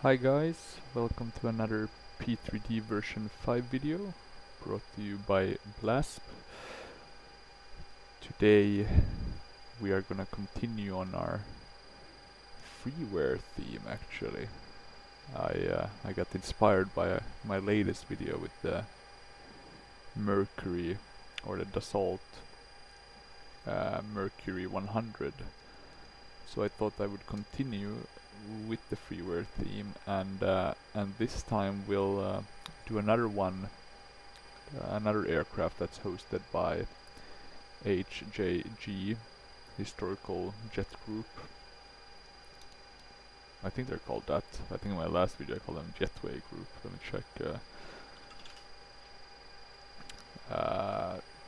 Hi guys, welcome to another P3D version 5 video brought to you by Blasp. Today we are gonna continue on our freeware theme actually. I got inspired by my latest video with the Mercury or the Dassault Mercury 100. So I thought I would continue with the freeware theme, and this time we'll do another one, another aircraft that's hosted by HJG Historical Jet Group. I think they're called that. I think in my last video I called them Jetway Group. Let me check.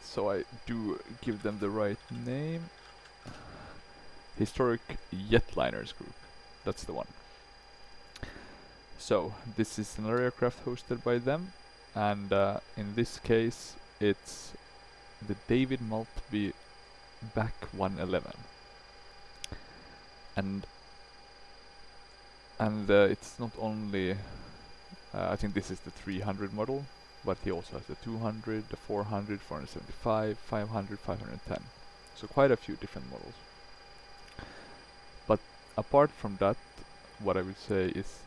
So I do give them the right name. Historic Jetliners Group. That's the one. So this is another aircraft hosted by them, and in this case it's the David Maltby BAC One-Eleven, and it's not only I think this is the 300 model, but he also has the 200, the 400, 475, 500, 510. So quite a few different models. But apart from that, what I would say is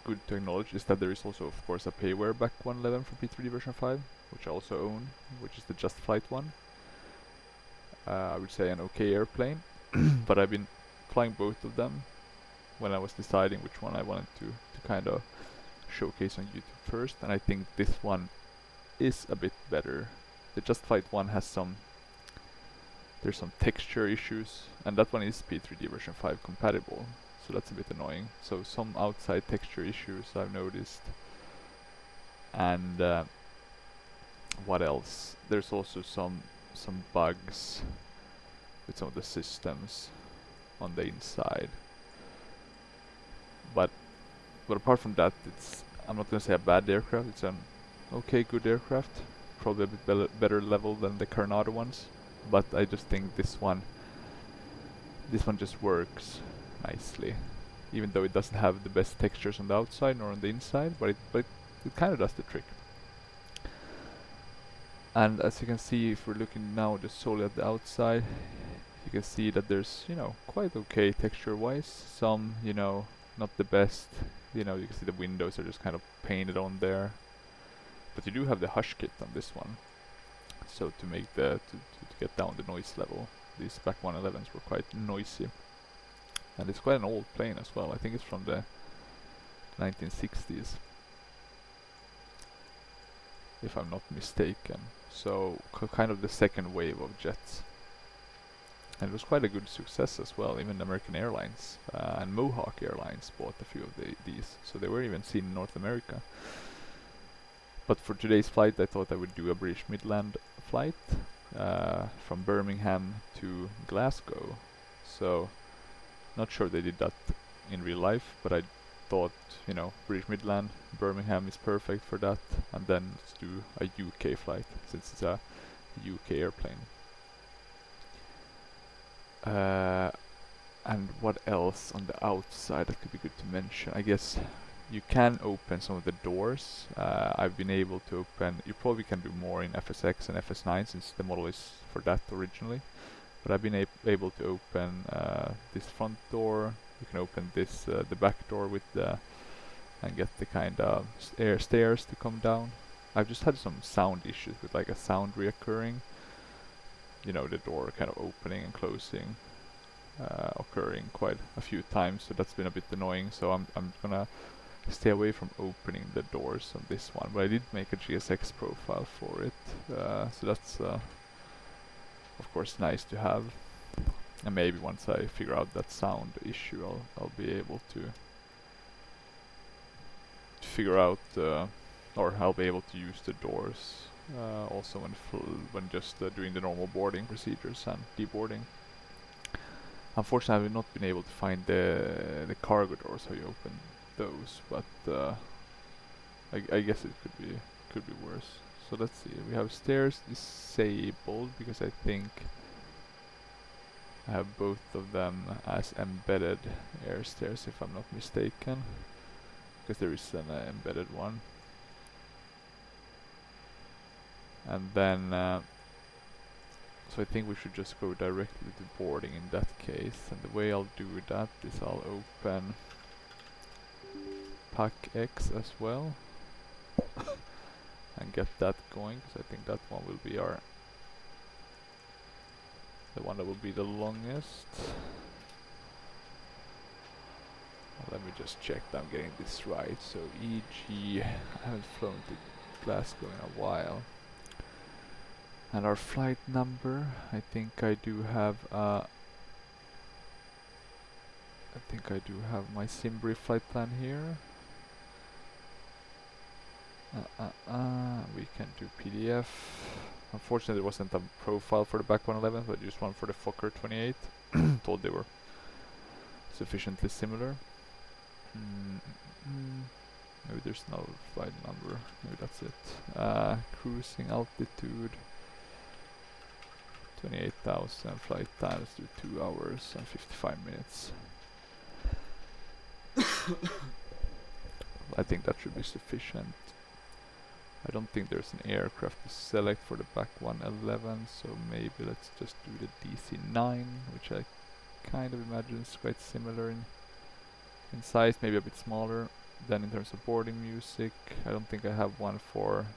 good to acknowledge is that there is also of course a payware BAC One-Eleven for P3D version 5, which I also own, which is the Just Flight one. I would say an okay airplane, but I've been flying both of them when I was deciding which one I wanted to kind of showcase on YouTube first, and I think this one is a bit better. The Just Flight one has there's some texture issues, and that one is P3D version 5 compatible, so that's a bit annoying. So some outside texture issues I've noticed, and what else? There's also some bugs with some of the systems on the inside. But apart from that, I'm not gonna say a bad aircraft. It's an okay, good aircraft, probably a bit better level than the Coronado ones. But I just think this one just works nicely, even though it doesn't have the best textures on the outside nor on the inside. But it kind of does the trick. And as you can see, if we're looking now just solely at the outside, you can see that there's, quite okay texture-wise. Some, not the best. You can see the windows are just kind of painted on there. But you do have the hush kit on this one. So to make to get down the noise level, these BAC One-Elevens were quite noisy. And it's quite an old plane as well. I think it's from the 1960s, if I'm not mistaken. So kind of the second wave of jets. And it was quite a good success as well. Even American Airlines and Mohawk Airlines bought a few of these, so they were even seen in North America. But for today's flight, I thought I would do a British Midland flight from Birmingham to Glasgow. So not sure they did that in real life, but I thought, British Midland, Birmingham is perfect for that, and then let's do a UK flight since it's a UK airplane. And what else on the outside that could be good to mention? I guess you can open some of the doors. I've been able to open, you probably can do more in FSX and FS9 since the model is for that originally. But I've been able to open this front door. You can open this, the back door with and get the kind of stairs to come down. I've just had some sound issues with like a sound reoccurring. The door kind of opening and closing, occurring quite a few times, so that's been a bit annoying. So I'm gonna stay away from opening the doors on this one, but I did make a GSX profile for it, so that's of course nice to have. And maybe once I figure out that sound issue, I'll be able to figure out, or I'll be able to use the doors also when just doing the normal boarding procedures and deboarding. Unfortunately, I've not been able to find the cargo doors, how you open those, but I guess it could be worse. So let's see. We have stairs disabled because I think I have both of them as embedded air stairs, if I'm not mistaken. because there is an embedded one. And then so I think we should just go directly to boarding in that case, and the way I'll do that is I'll open PAC-X as well and get that going, because I think that one will be the one that will be the longest. Let me just check that I'm getting this right. So EG, I haven't flown to Glasgow in a while. And our flight number, I think I do have my Simbrief flight plan here. We can do PDF. Unfortunately, there wasn't a profile for the BAC One-Eleven, but just one for the Fokker 28. Thought they were sufficiently similar. Maybe there's no flight number. Maybe that's it. Cruising altitude 28,000. Flight time, let's do 2 hours and 55 minutes. I think that should be sufficient. I don't think there's an aircraft to select for the BAC One-Eleven, so maybe let's just do the DC-9, which I kind of imagine is quite similar in size, maybe a bit smaller. Then in terms of boarding music, I don't think I have one for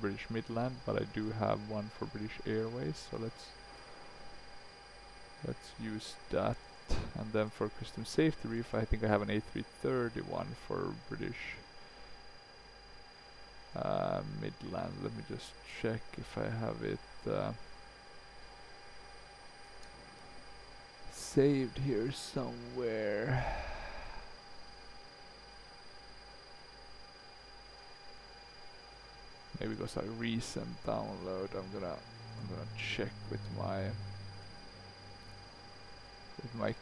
British Midland, but I do have one for British Airways, so let's use that. And then for custom safety reef, I think I have an A330 for British Midland. Let me just check if I have it saved here somewhere. Maybe because a recent download. I'm gonna check with my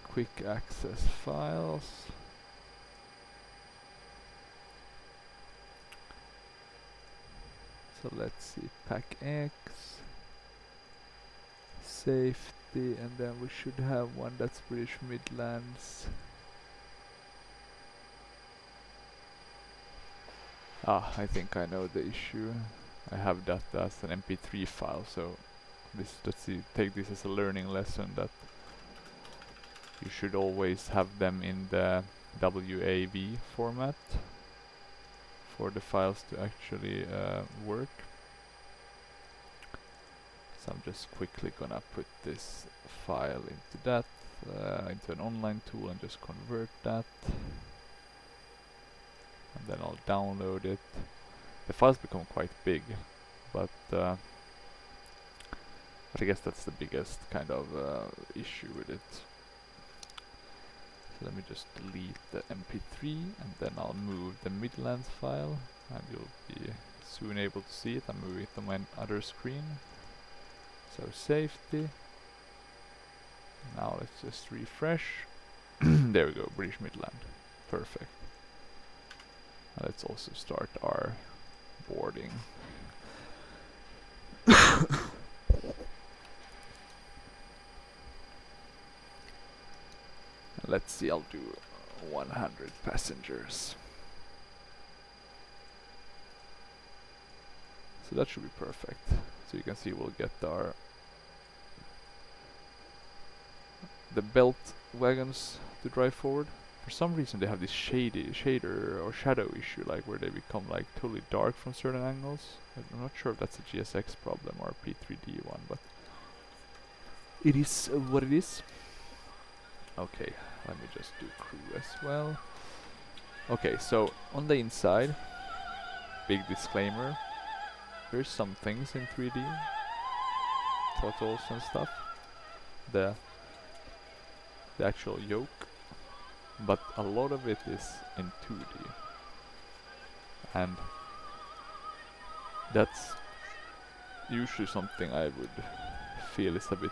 quick access files. So let's see, PAC-X, safety, and then we should have one that's British Midlands. I think I know the issue. I have that as an MP3 file, so let's see, take this as a learning lesson that you should always have them in the WAV format for the files to actually work. So I'm just quickly gonna put this file into that, into an online tool, and just convert that. And then I'll download it. The files become quite big, but I guess that's the biggest kind of issue with it. So let me just delete the MP3, and then I'll move the Midlands file, and you'll be soon able to see it. I'm moving it to my other screen. So safety. Now let's just refresh. There we go, British Midland. Perfect. Now let's also start our boarding. Let's see, I'll do 100 passengers. So that should be perfect. So you can see we'll get the belt wagons to drive forward. For some reason they have this shader or shadow issue, like where they become like totally dark from certain angles. I'm not sure if that's a GSX problem or a P3D one, but it is what it is. Okay, let me just do crew as well. Okay, so on the inside, big disclaimer, there's some things in 3D, throttles and stuff, the actual yoke, but a lot of it is in 2D, and that's usually something I would feel is a bit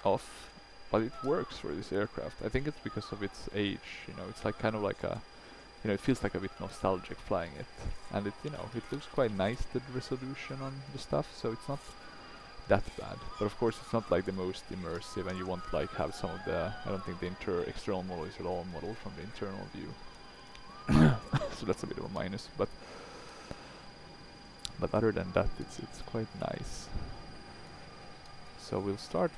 off, but it works for this aircraft. I think it's because of its age, you know, it's like kind of like a, you know, it feels like a bit nostalgic flying it, and it, you know, it looks quite nice, the resolution on the stuff, so it's not that bad. But of course it's not like the most immersive, and you won't like have some of the, I don't think the external model is at all modeled from the internal view. so that's a bit of a minus. But other than that, it's quite nice. So we'll start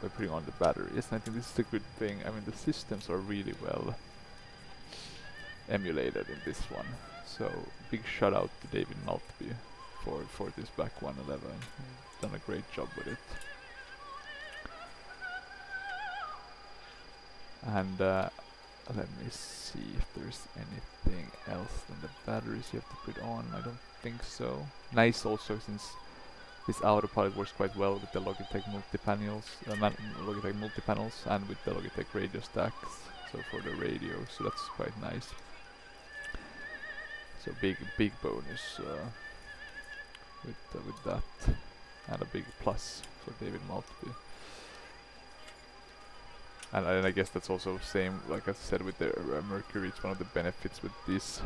by putting on the batteries, and I think this is a good thing. I mean, the systems are really well emulated in this one. So big shout out to David Maltby for this BAC One-Eleven. He's done a great job with it. And let me see if there's anything else than the batteries you have to put on. I don't think so. Nice also, since this autopilot works quite well with the Logitech multi-panels, and with the Logitech radio stacks. So for the radio, so that's quite nice. So big bonus with that, and a big plus for David Maltby. And I guess that's also same, like I said, with the Mercury. It's one of the benefits with these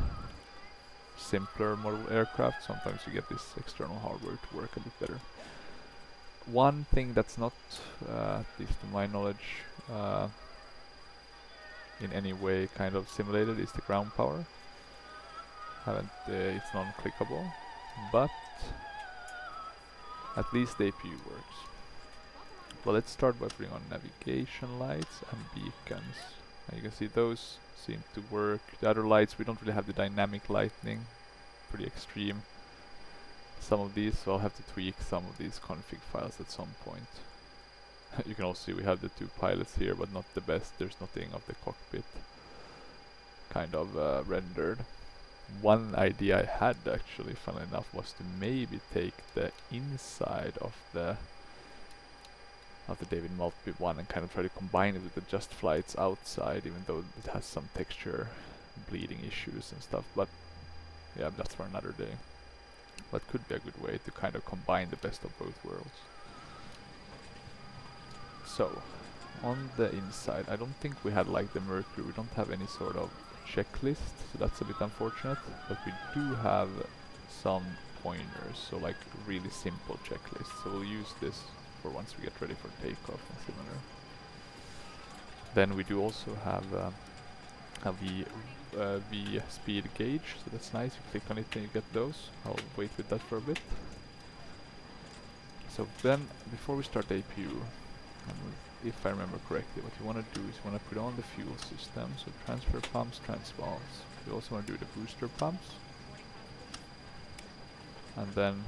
simpler model aircraft. Sometimes you get this external hardware to work a bit better. One thing that's not, at least to my knowledge, in any way kind of simulated is the ground power. It's non-clickable, but at least the APU works. Well, let's start by putting on navigation lights and beacons. And you can see those seem to work. The other lights, we don't really have the dynamic lighting, pretty extreme. Some of these, so I'll have to tweak some of these config files at some point. You can also see we have the two pilots here, but not the best. There's nothing of the cockpit kind of rendered. One idea I had actually, funnily enough, was to maybe take the inside of the David Maltby one and kind of try to combine it with the Just Flights outside, even though it has some texture bleeding issues and stuff. But yeah, that's for another day. But could be a good way to kind of combine the best of both worlds. So on the inside, I don't think we had like the Mercury. We don't have any sort of checklist, so that's a bit unfortunate. But we do have some pointers, so like really simple checklists. So we'll use this for once we get ready for takeoff and similar. Then we do also have a V speed gauge, so that's nice. You click on it and you get those. I'll wait with that for a bit. So then, before we start the APU, if I remember correctly, what you want to do is you want to put on the fuel system, so transfer pumps, transvalves. You also want to do the booster pumps, and then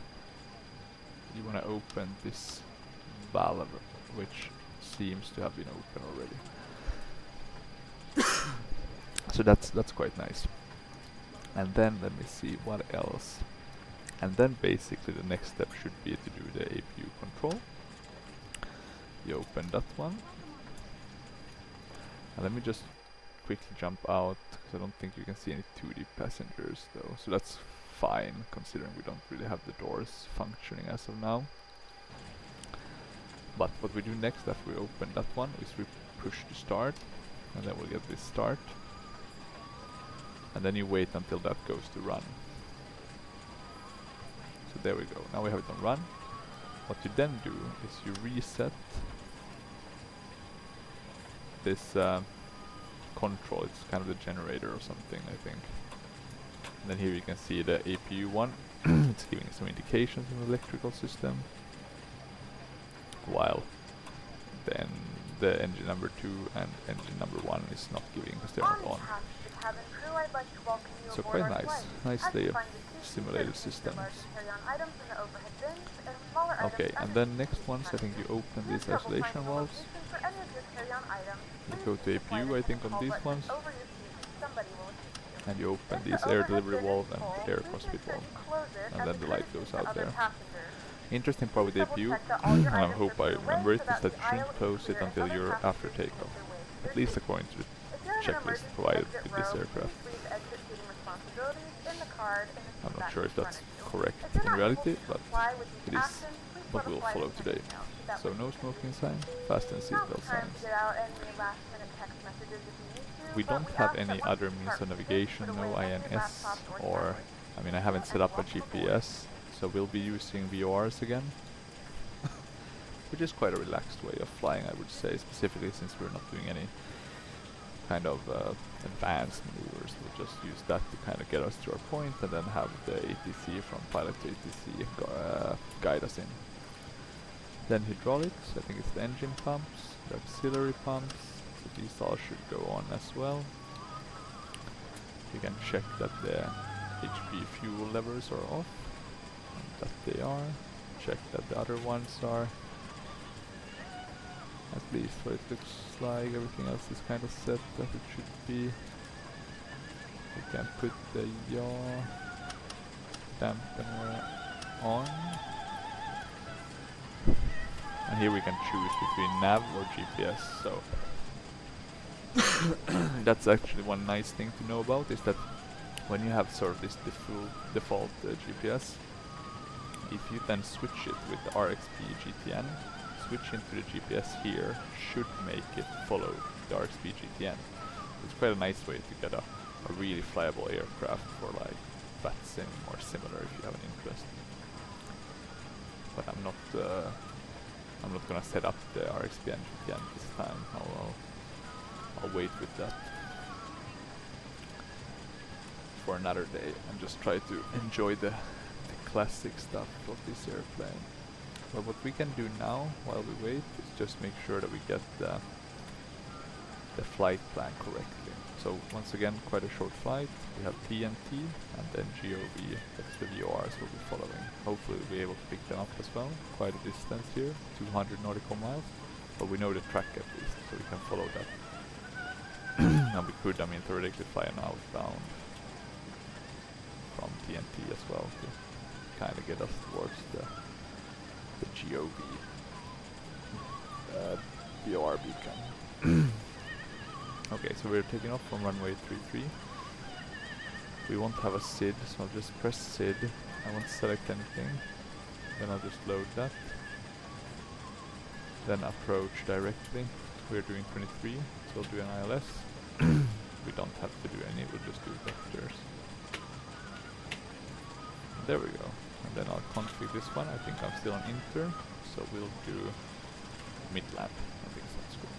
you want to open this valve, which seems to have been open already. So that's quite nice. And then let me see what else. And then basically the next step should be to do the APU control. You open that one. And let me just quickly jump out, because I don't think you can see any 2D passengers though. So that's fine, considering we don't really have the doors functioning as of now. But what we do next after we open that one is we push to start, and then we'll get this start. And then you wait until that goes to run. So there we go. Now we have it on run. What you then do is you reset this control. It's kind of the generator or something, I think. And then here you can see the APU one. It's giving some indications in the electrical system, while then the engine number 2 and engine number 1 is not giving because they're not on. So quite nice, nicely simulated systems. Okay, and then next ones, I think you open these isolation valves. You go to APU, I think, on these ones. And you open these air delivery valve and air crossfit valve. And then the light goes out there. Interesting part with the APU, and I hope I remember it, is that you shouldn't close it until you're after takeoff. At least according to the checklist provided with this aircraft. I'm not sure if that's correct in reality, but it is what we'll follow today. So no smoking sign, fasten seatbelt signs. We don't have any other means of navigation, no INS, or, I mean, I haven't set up a GPS, so we'll be using VORs again. Which is quite a relaxed way of flying, I would say, specifically since we're not doing any kind of advanced maneuvers. We'll just use that to kind of get us to our point, and then have the ATC from pilot to ATC guide us in. Then hydraulics, I think it's the engine pumps, the auxiliary pumps, so these all should go on as well. You can check that the HP fuel levers are off, and that they are. Check that the other ones are. At least what it looks like, everything else is kind of set as it should be. We can put the yaw dampener on. And here we can choose between nav or GPS, so that's actually one nice thing to know about, is that when you have sort of this default GPS, if you then switch it with the RXP GTN, switching to the GPS here should make it follow the RXP GTN. It's quite a nice way to get a really flyable aircraft for like VATSIM or similar if you have an interest. But I'm not gonna set up the RXP and GTN this time. I'll wait with that for another day and just try to enjoy the classic stuff of this airplane. But what we can do now while we wait is just make sure that we get the flight plan correctly. So once again, quite a short flight. We have TNT and then GOV, that's the VORs we'll be following. Hopefully we'll be able to pick them up as well. Quite a distance here, 200 nautical miles. But we know the track at least, so we can follow that. And we could, theoretically fly an outbound from TNT as well to kind of get us towards the GOV VOR beacon. Okay, so we're taking off from runway 33. We won't have a SID, so I'll just press SID. I won't select anything. Then I'll just load that. Then approach directly. We're doing 23, so we'll do an ILS. We don't have to do any, we'll just do vectors. There we go. And then I'll config this one. I think I'm still on inter, so we'll do midland. I think sounds good.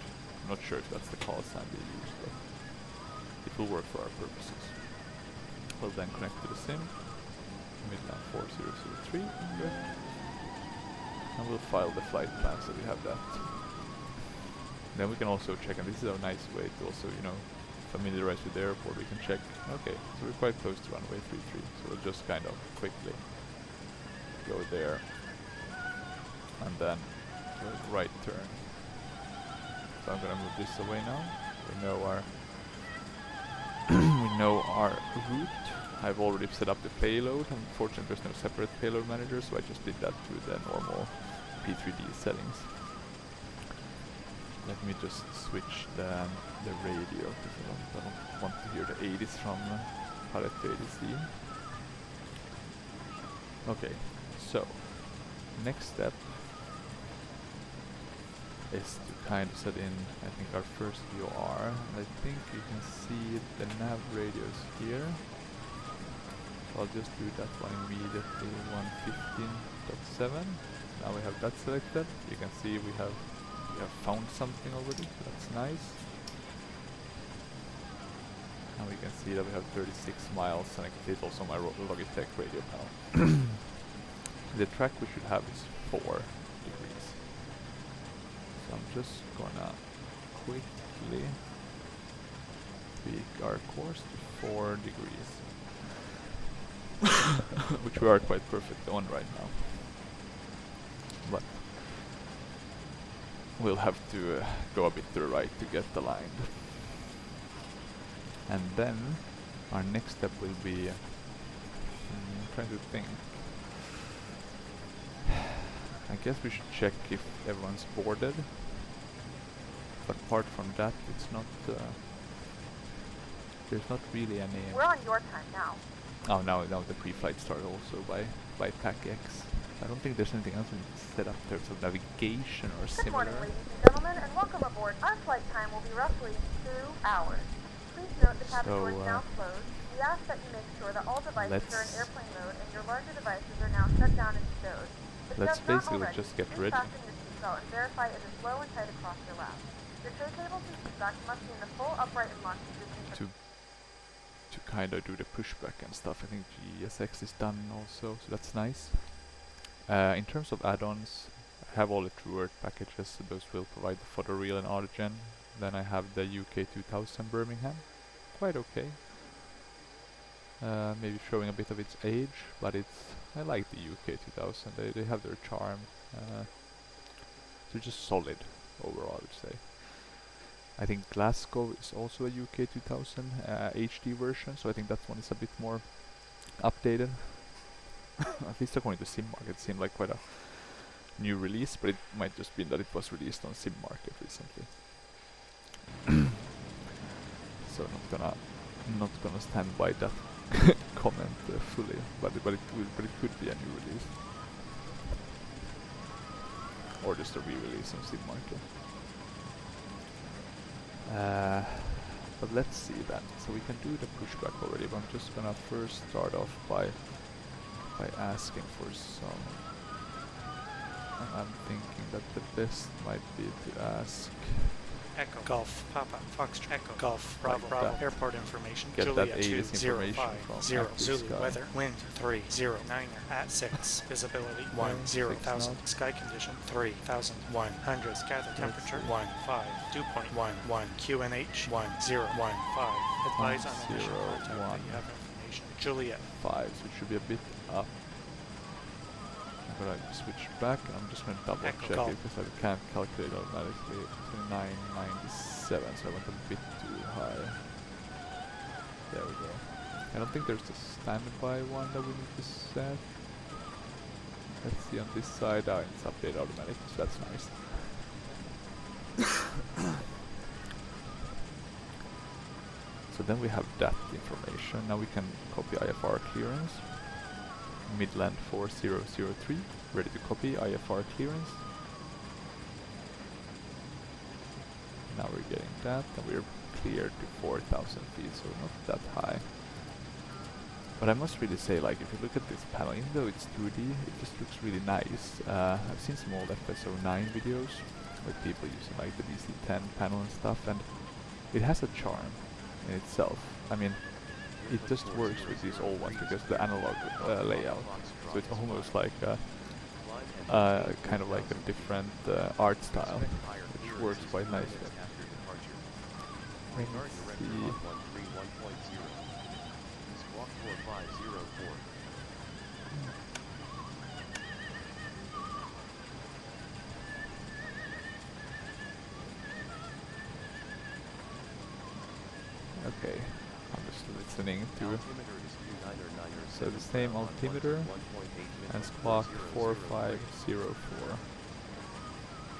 I'm not sure if that's the call sign they use, but it will work for our purposes. We'll then connect to the sim, midland 4003, good. And we'll file the flight plan so we have that. Then we can also check, and this is a nice way to also, familiarize with the airport. We can check, okay, so we're quite close to runway 33, so we'll just kind of quickly go there and then do a right turn. So I'm gonna move this away now. We know our route. I've already set up the payload. Unfortunately, there's no separate payload manager, so I just did that through the normal P3D settings. Let me just switch the radio, because I don't want to hear the 80s from pilot to ADC. Okay, so next step is to kind of set in, I think, our first VOR. And I think you can see the nav radios here. So I'll just do that one immediately, 115.7. Now we have that selected. You can see we have found something already, so that's nice. And we can see that we have 36 miles, and I can see it also on my Logitech radio panel. The track we should have is 4 degrees. So I'm just gonna quickly tweak our course to 4 degrees. Which we are quite perfect on right now. But we'll have to go a bit to the right to get aligned. And then our next step will be, I'm trying to think. I guess we should check if everyone's boarded. But apart from that, it's not, there's not really any... We're on your time now. Oh, now the pre-flight started also by PAC-X. I don't think there's anything else we need to set up in terms of navigation or Good similar. morning, ladies and gentlemen, and welcome aboard. Our flight time will be roughly 2 hours. Please note the cabin door is now closed. We ask that you make sure that all devices are in airplane mode and your larger devices are now shut down and stowed. If Let's you have not basically already, just get please ready. fasten your seatbelt and verify it is low and tight across your lap. The tray tables and pushback must be in the full upright and locked position. To kind of do the pushback and stuff. I think GSX is done also, so that's nice. In terms of add-ons, I have all the TrueEarth packages, so those will provide the photoreal and autogen. Then I have the UK 2000 Birmingham, quite okay. Maybe showing a bit of its age, but I like the UK 2000. They have their charm. They're just solid overall, I would say. I think Glasgow is also a UK 2000 HD version, so I think that one is a bit more updated. At least according to SimMarket, it seemed like quite a new release, but it might just be that it was released on SimMarket recently. So not gonna stand by that comment fully, but it could be a new release, or just a re-release on SimMarket. But let's see then. So we can do the pushback already, but I'm just gonna first start off by asking for some. And I'm thinking that the best might be to ask Echo Golf Papa Foxtrot Echo Golf Bravo like Bravo that. Airport information. Get Juliet that AVIS 205 information from 0 Active Zulu Sky. weather wind 309 at 6 visibility 10,000 knots. sky condition 3,100 gather temperature 15 dew point 1 QNH 1015 advise on initial contact that you have information. Juliet 5, so it should be a bit up. I'm gonna switch back and I'm just gonna double Echo check Golf. it because I can't calculate automatically. 2997, so I went a bit too high. There we go. I don't think there's the standby one that we need to set. Let's see on this side. It's updated automatically, so that's nice. So then we have that information. Now we can copy IFR clearance. Midland 4003, ready to copy IFR clearance. Now we're getting that, and we're cleared to 4,000 feet, so not that high. But I must really say, like, if you look at this panel, even though it's 2D, it just looks really nice. I've seen some old FS09 videos with people using like the DC10 panel and stuff, and it has a charm in itself. I mean, it just works with these old ones because the analog layout. So it's almost like kind of like a different art style, which works quite nicely. Let's see. Okay, I'm just listening to it. So the same altimeter and squawk 4504.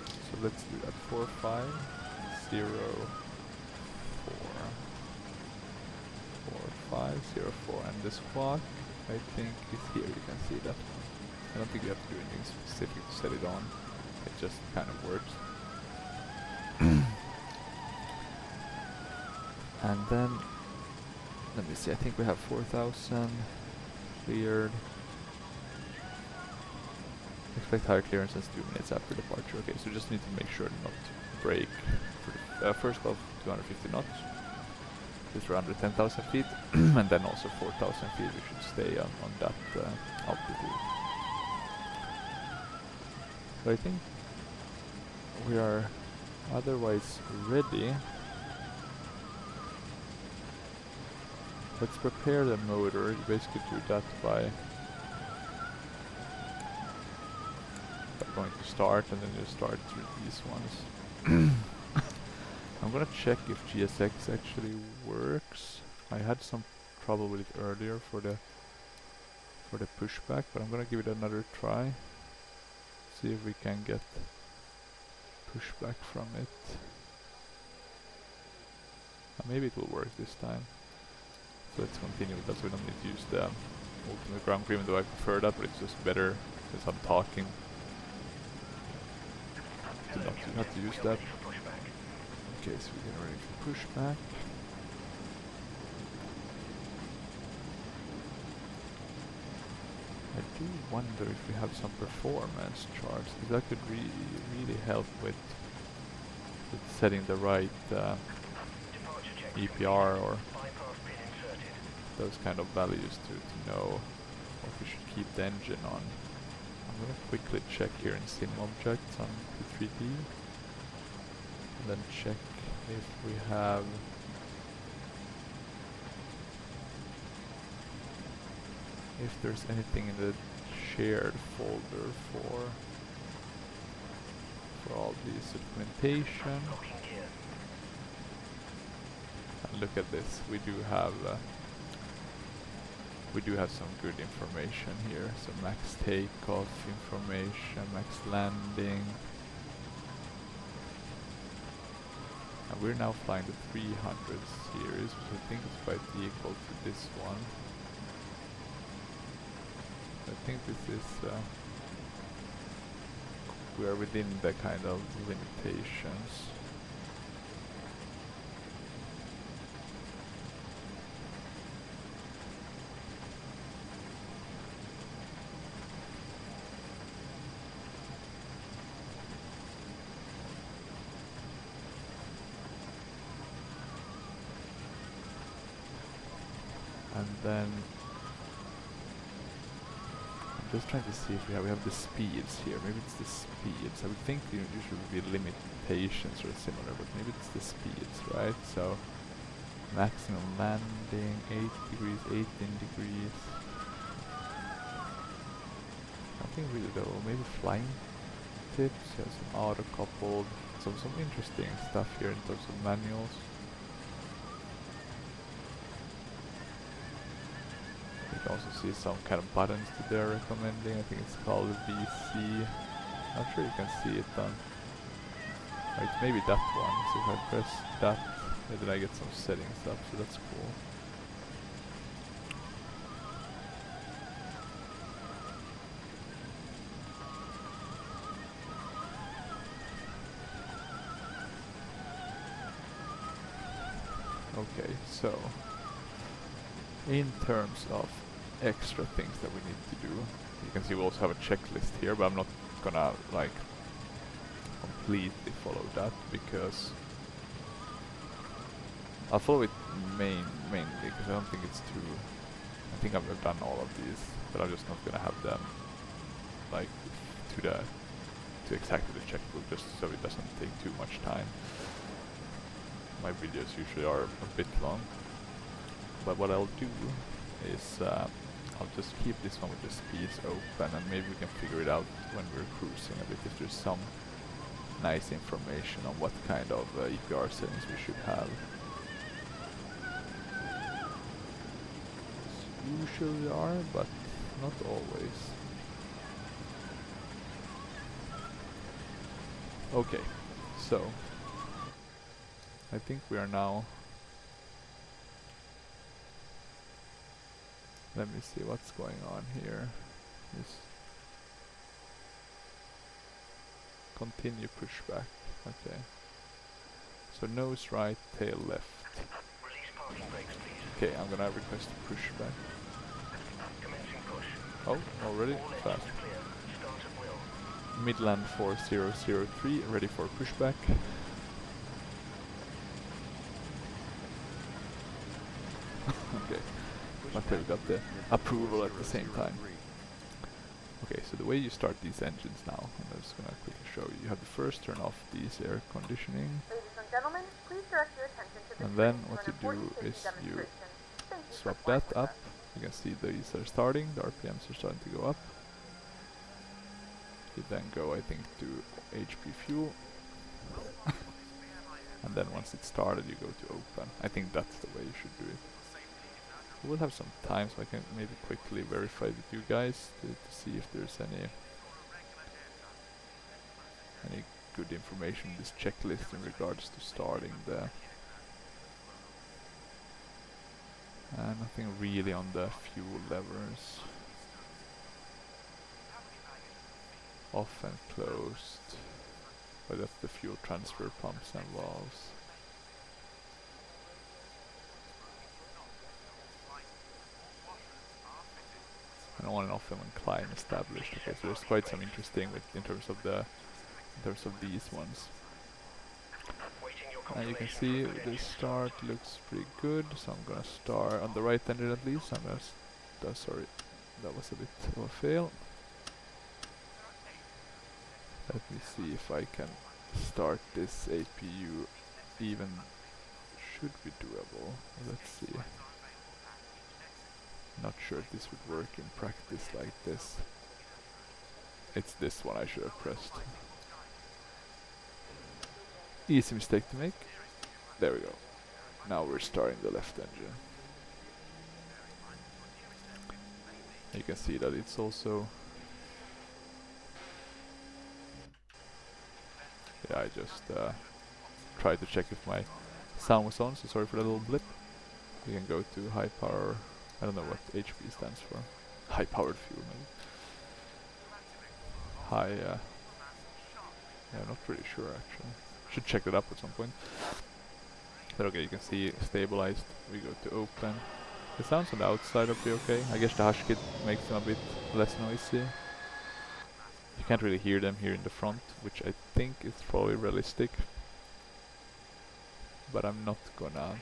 So let's do that 4504. 4504, and the squawk I think is here. You can see that one. I don't think you have to do anything specific to set it on. It just kind of works. And then let me see. I think we have 4,000 cleared. Expect higher clearances 2 minutes after departure. Okay, so just need to make sure not to break. For first off, 250 knots. Just around 10,000 feet, and then also 4,000 feet. We should stay on that altitude. So I think we are otherwise ready. Let's prepare the motor. You basically do that by going to start, and then you start through these ones. I'm gonna check if GSX actually works. I had some trouble with it earlier for the pushback, but I'm gonna give it another try. See if we can get pushback from it. Maybe it will work this time. So let's continue with that, so we don't need to use the ultimate ground cream, though I prefer that, but it's just better since I'm talking to not to use that. Okay, so we're getting ready for pushback. I do wonder if we have some performance charts, because that could really help with It's setting the right EPR or those kind of values to know what we should keep the engine on. I'm gonna quickly check here in sim objects on the 3D and then check if we have if there's anything in the shared folder for all these documentation. And look at this, we do have some good information here. So max takeoff information, max landing. And we're now flying the 300 series, which I think is quite equal to this one. I think this is we are within the kind of limitations. And then I'm just trying to see if we have the speeds here. Maybe it's the speeds. I would think there usually would be limitations or similar, but maybe it's the speeds, right? So maximum landing 8 degrees, 18 degrees. Nothing really though. Maybe flying tips. Yeah, some auto coupled. Some interesting stuff here in terms of manuals. You can also see some kind of buttons that they're recommending. I think it's called VC. Not sure you can see it on. It's maybe that one. So if I press that, then I get some settings up. So that's cool. Okay, so in terms of extra things that we need to do, you can see we also have a checklist here, but I'm not gonna like completely follow that because I'll follow it mainly because I don't think it's too. I think I've done all of these, but I'm just not gonna have them like to exactly the checkbook, just so it doesn't take too much time. My videos usually are a bit long, but what I'll do is I'll just keep this one with the speeds open, and maybe we can figure it out when we're cruising a bit if there's some nice information on what kind of EPR settings we should have. Usually are, but not always. Okay, so I think we are now. Let me see what's going on here. Just continue pushback. Okay. So nose right, tail left. Okay, I'm gonna request pushback. Oh, already? Fast. Midland 4003, ready for pushback. Okay. Okay, we got the approval at the same time. Okay, so the way you start these engines now, I'm just gonna quickly show you. You have to first turn off these air conditioning. Ladies and gentlemen, please direct your attention to the And then screen what for you an important do is safety you demonstration. Thank you swap for flying that with up. us. You can see these are starting, the RPMs are starting to go up. You then go, I think, to HP fuel. And then once it's started, you go to open. I think that's the way you should do it. We'll have some time, so I can maybe quickly verify with you guys to see if there's any good information in this checklist in regards to starting the. Nothing really on the fuel levers. Off and closed. But that's the fuel transfer pumps and valves. And on and off them when climb established. Okay, so there's quite some interesting in terms of these ones. And you can see the start looks pretty good, so I'm gonna start on the right engine at least. I'm gonna sorry, that was a bit of a fail. Let me see if I can start this APU even. Should be doable. Let's see. Not sure if this would work in practice like this. It's this one I should have pressed. Easy mistake to make. There we go. Now we're starting the left engine. You can see that it's also... Yeah, I just tried to check if my sound was on, so sorry for that little blip. You can go to high power, I don't know what HP stands for. High powered fuel maybe. High, yeah, not really sure actually. Should check that up at some point. But okay, you can see stabilized. We go to open. The sounds on the outside are pretty okay. I guess the hush kit makes them a bit less noisy. You can't really hear them here in the front, which I think is probably realistic. But I'm not gonna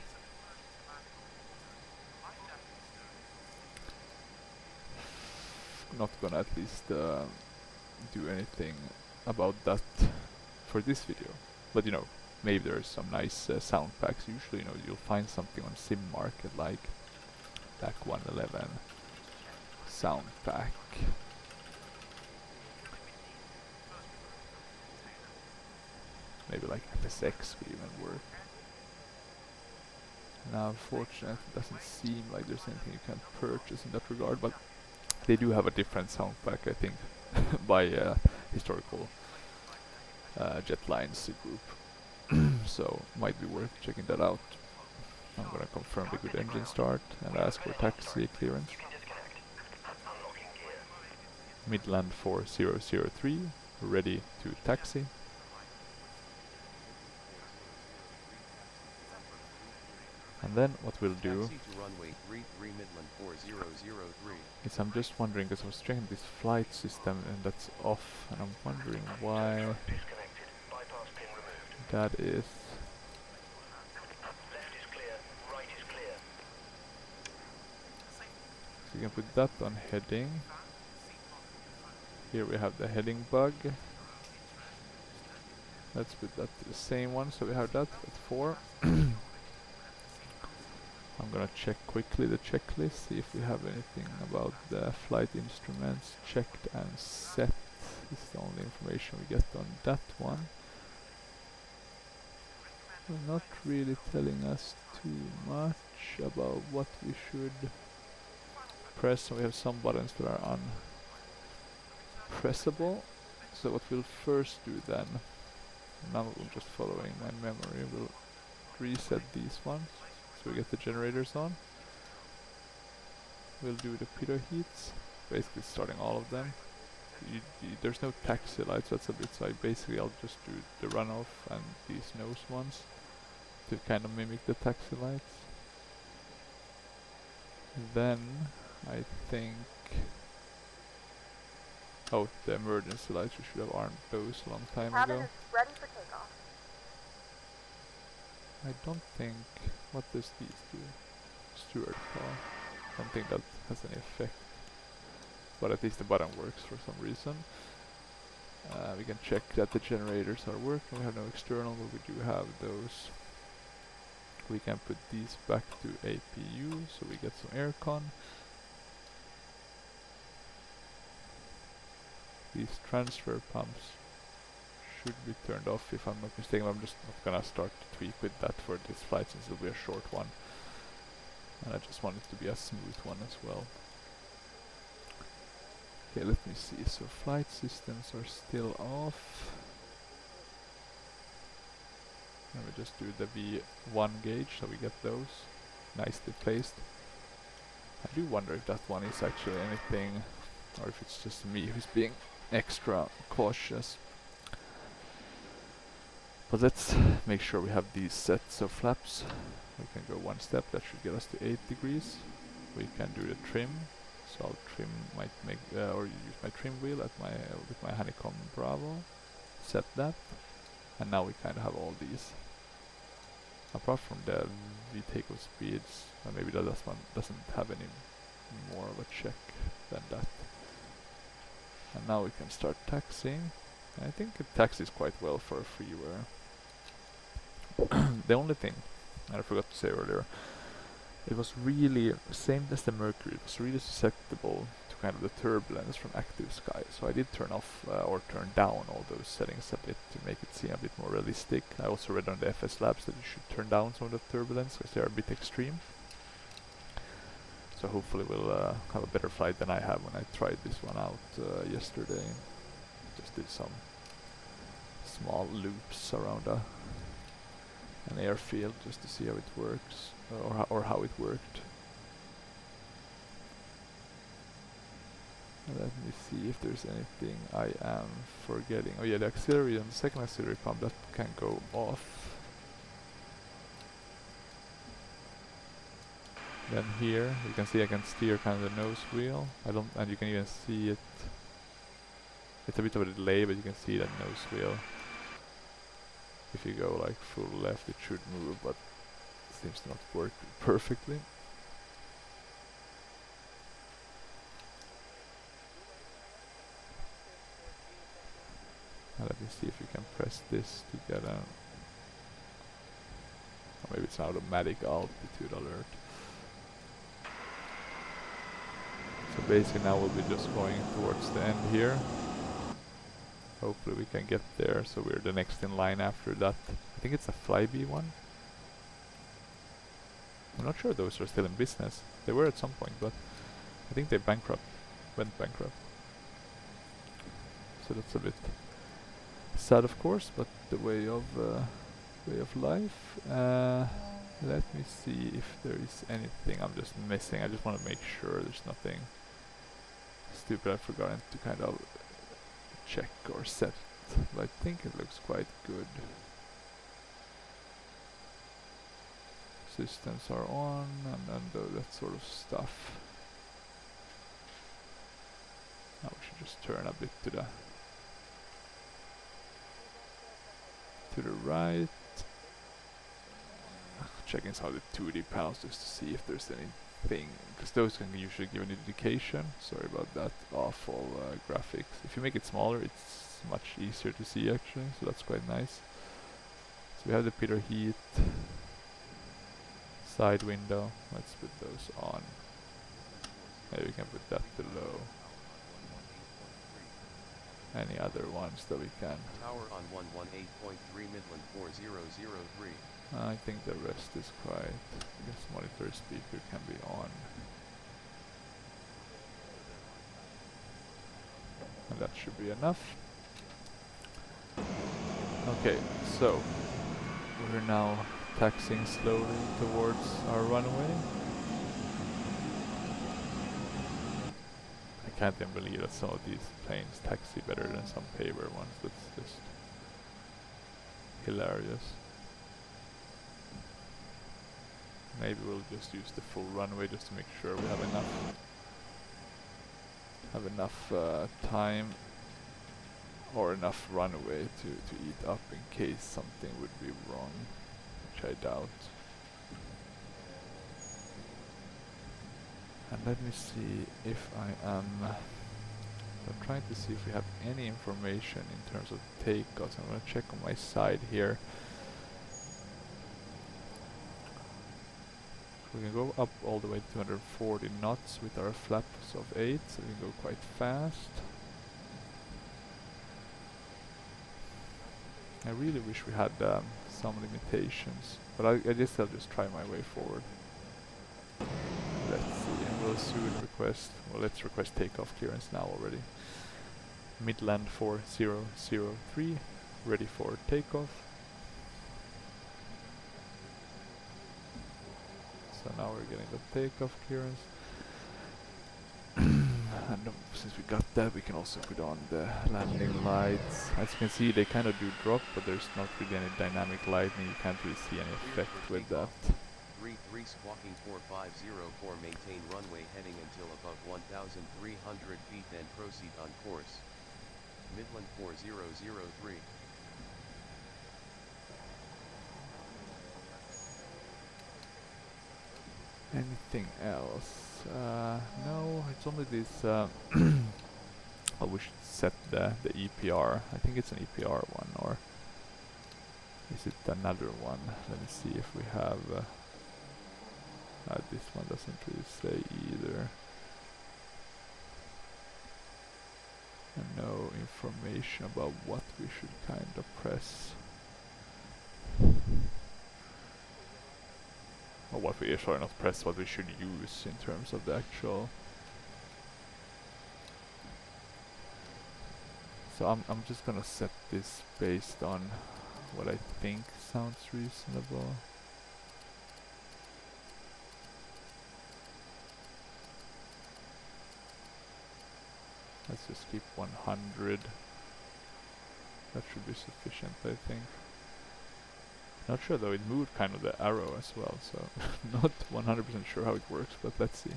at least do anything about that for this video. But you know, maybe there's some nice sound packs. Usually, you know, you'll find something on Sim Market like BAC One-Eleven sound pack. Maybe like FSX would even work. Now, unfortunately, it doesn't seem like there's anything you can purchase in that regard, but they do have a different sound pack, I think, by historical Jetlines group. So, might be worth checking that out. I'm gonna confirm the good engine start and ask for taxi clearance. Midland 4003, ready to taxi. And then what we'll do is I'm just wondering, because I was checking this flight system and that's off, and I'm wondering why that is. So you can put that on heading. Here we have the heading bug. Let's put that to the same one, so we have that at 4. I'm gonna check quickly the checklist, see if we have anything about the flight instruments checked and set. This is the only information we get on that one. They're not really telling us too much about what we should press, and we have some buttons that are unpressable. So what we'll first do then, now we're just following my memory, we'll reset these ones. So we get the generators on. We'll do the pitot heats, basically starting all of them. There's no taxi lights, that's a bit, so I'll just do the runoff and these nose ones to kind of mimic the taxi lights. Then I think, oh, the emergency lights, we should have armed those a long time ago. Cabin is ready for takeoff. I don't think, what does these do? Steward call. I don't think that has any effect. But at least the button works for some reason. We can check that the generators are working. We have no external, but we do have those. We can put these back to APU, so we get some aircon. These transfer pumps should be turned off if I'm not mistaken. I'm just not gonna start to tweak with that for this flight since it'll be a short one. And I just want it to be a smooth one as well. Okay, let me see. So flight systems are still off. And we just do the V1 gauge, so we get those nicely placed. I do wonder if that one is actually anything, or if it's just me who's being extra cautious. But let's make sure we have these sets of flaps. We can go one step, that should get us to 8 degrees. We can do the trim, so I'll trim or use my trim wheel at with my Honeycomb Bravo. Set that, and now we kind of have all these. Apart from the V takeoff speeds, maybe that last one doesn't have any more of a check than that. And now we can start taxiing. I think it taxis quite well for a freeware. The only thing, and I forgot to say earlier, it was really, same as the Mercury, it was really susceptible to kind of the turbulence from active sky. So I did turn off or turn down all those settings a bit to make it seem a bit more realistic. I also read on the FS Labs that you should turn down some of the turbulence because they are a bit extreme. So hopefully we'll have a better flight than I have when I tried this one out yesterday. Just did some small loops around an airfield just to see how it works, or how it worked. Let me see if there's anything I am forgetting. Oh yeah, the auxiliary and the second auxiliary pump, that can go off. Then here you can see I can steer kind of the nose wheel. And you can even see it. It's a bit of a delay, but you can see that nose wheel. If you go like full left, it should move, but it seems to not work perfectly. Let me see if you can press this to get a... Or maybe it's an automatic altitude alert. So basically now we'll be just going towards the end here. Hopefully we can get there, so we're the next in line after that. I think it's a Flybe one. I'm not sure those are still in business. They were at some point, but I think they went bankrupt. So that's a bit sad, of course, but the way of life. Let me see if there is anything I'm just missing. I just want to make sure there's nothing stupid I've forgotten to kind of check or set, but I think it looks quite good. Systems are on, and that sort of stuff. Now we should just turn a bit to the right. Checking some of the 2D panels just to see if there's anything, because those can usually give an indication. Sorry about that awful graphics. If you make it smaller, it's much easier to see actually, so that's quite nice. So we have the pitot heat, side window. Let's put those on. Maybe we can put that to low. Any other ones that we can? Tower on 118.3 Midland 4003. I think the rest is quite... I guess monitor speaker can be on. And that should be enough. Okay, so we're now taxiing slowly towards our runway. I can't even believe that some of these planes taxi better than some paver ones. That's just hilarious. Maybe we'll just use the full runway just to make sure we have enough time or enough runway to eat up in case something would be wrong, which I doubt. And let me see if I'm trying to see if we have any information in terms of takeoffs. I'm going to check on my side here. We can go up all the way to 240 knots with our flaps of 8, so we can go quite fast. I really wish we had some limitations, but I guess I'll just try my way forward. Let's see, and we'll soon request, well, let's request takeoff clearance now already. Midland 4003, ready for takeoff. So now we're getting the takeoff clearance. And since we got that, we can also put on the landing lights. As you can see, they kind of do drop, but there's not really any dynamic lighting. You can't really see any effect with that. 33 squawking 4504, maintain runway heading until above 1,300 feet, then proceed on course. Midland 4003. Anything else? No, it's only this. Oh, we should set the EPR. I think it's an EPR one, or is it another one? Let me see if we have. This one doesn't really say either. And no information about what we should kind of press. Or what we sorry, not press, what we should use in terms of the actual. So I'm just gonna set this based on what I think sounds reasonable. Let's just keep 100. That should be sufficient, I think. Not sure though, it moved kind of the arrow as well, so not 100% sure how it works, but let's see.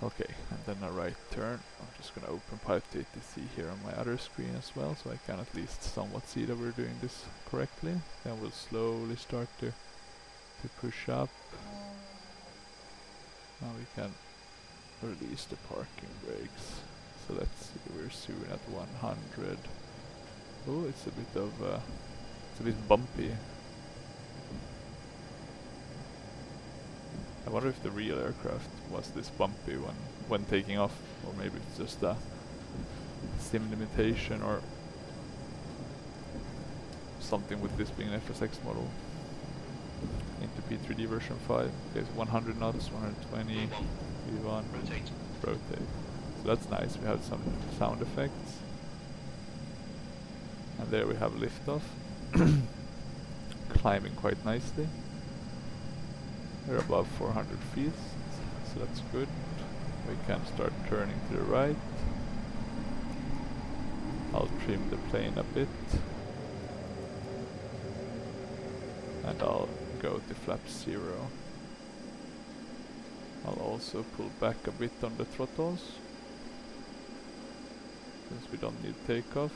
Okay, and then a right turn. I'm just gonna open Prepar3d here on my other screen as well, so I can at least somewhat see that we're doing this correctly. Then we'll slowly start to push up. Now we can release the parking brakes. So let's see, we're soon at 100. Oh, it's a bit of it's a bit bumpy. I wonder if the real aircraft was this bumpy when taking off, or maybe it's just a sim limitation or something with this being an FSX model into Prepar3d version 5. Okay, so 100 knots, 120, V1, rotate. So that's nice, we have some sound effects. And there we have liftoff. Climbing quite nicely. We're above 400 feet, so that's good. We can start turning to the right. I'll trim the plane a bit. And I'll go to flap 0. I'll also pull back a bit on the throttles, since we don't need takeoff.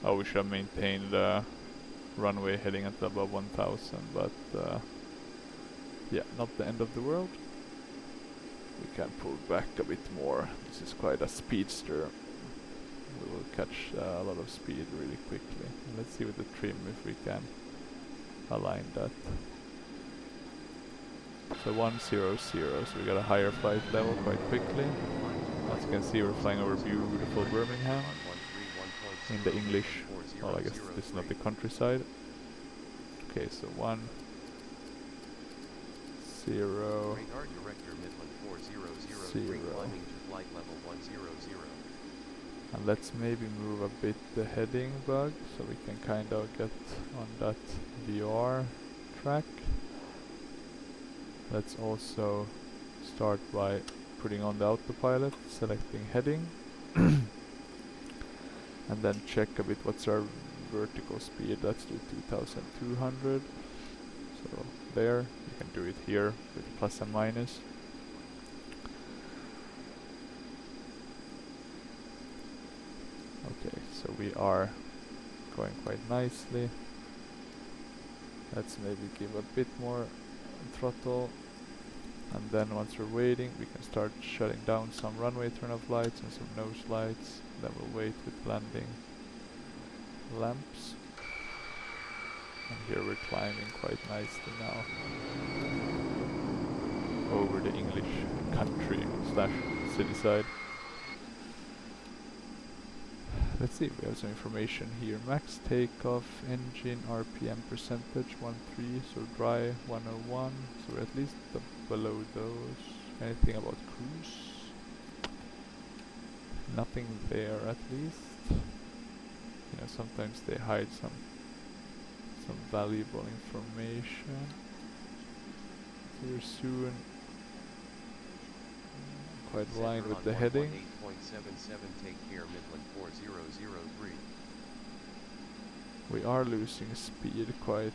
Oh, we should have maintained the runway heading at above 1000, but yeah, not the end of the world. We can pull back a bit more. This is quite a speedster. We will catch a lot of speed really quickly. And let's see with the trim if we can align that. So 100, so we got a higher flight level quite quickly. As you can see, we're flying over beautiful Birmingham in the English, well, I guess this is not the countryside. Okay, so 1 0 0. And let's maybe move a bit the heading bug, so we can kind of get on that VR track. Let's also start by putting on the autopilot, selecting heading. And then check a bit what's our vertical speed. Let's do 2200. So there, you can do it here with plus and minus. Okay, so we are going quite nicely. Let's maybe give a bit more throttle. And then once we're waiting, we can start shutting down some runway turn-off lights and some nose lights. Then we'll wait with landing lamps. And here we're climbing quite nicely now over the English country / city side. Let's see if we have some information here. Max takeoff, engine, RPM percentage 13, so dry 101, so we're at least below those. Anything about cruise? Nothing there at least. You know, sometimes they hide some valuable information. So we're soon quite aligned with the heading. 8.77, take care, Midland 4003. We are losing speed quite,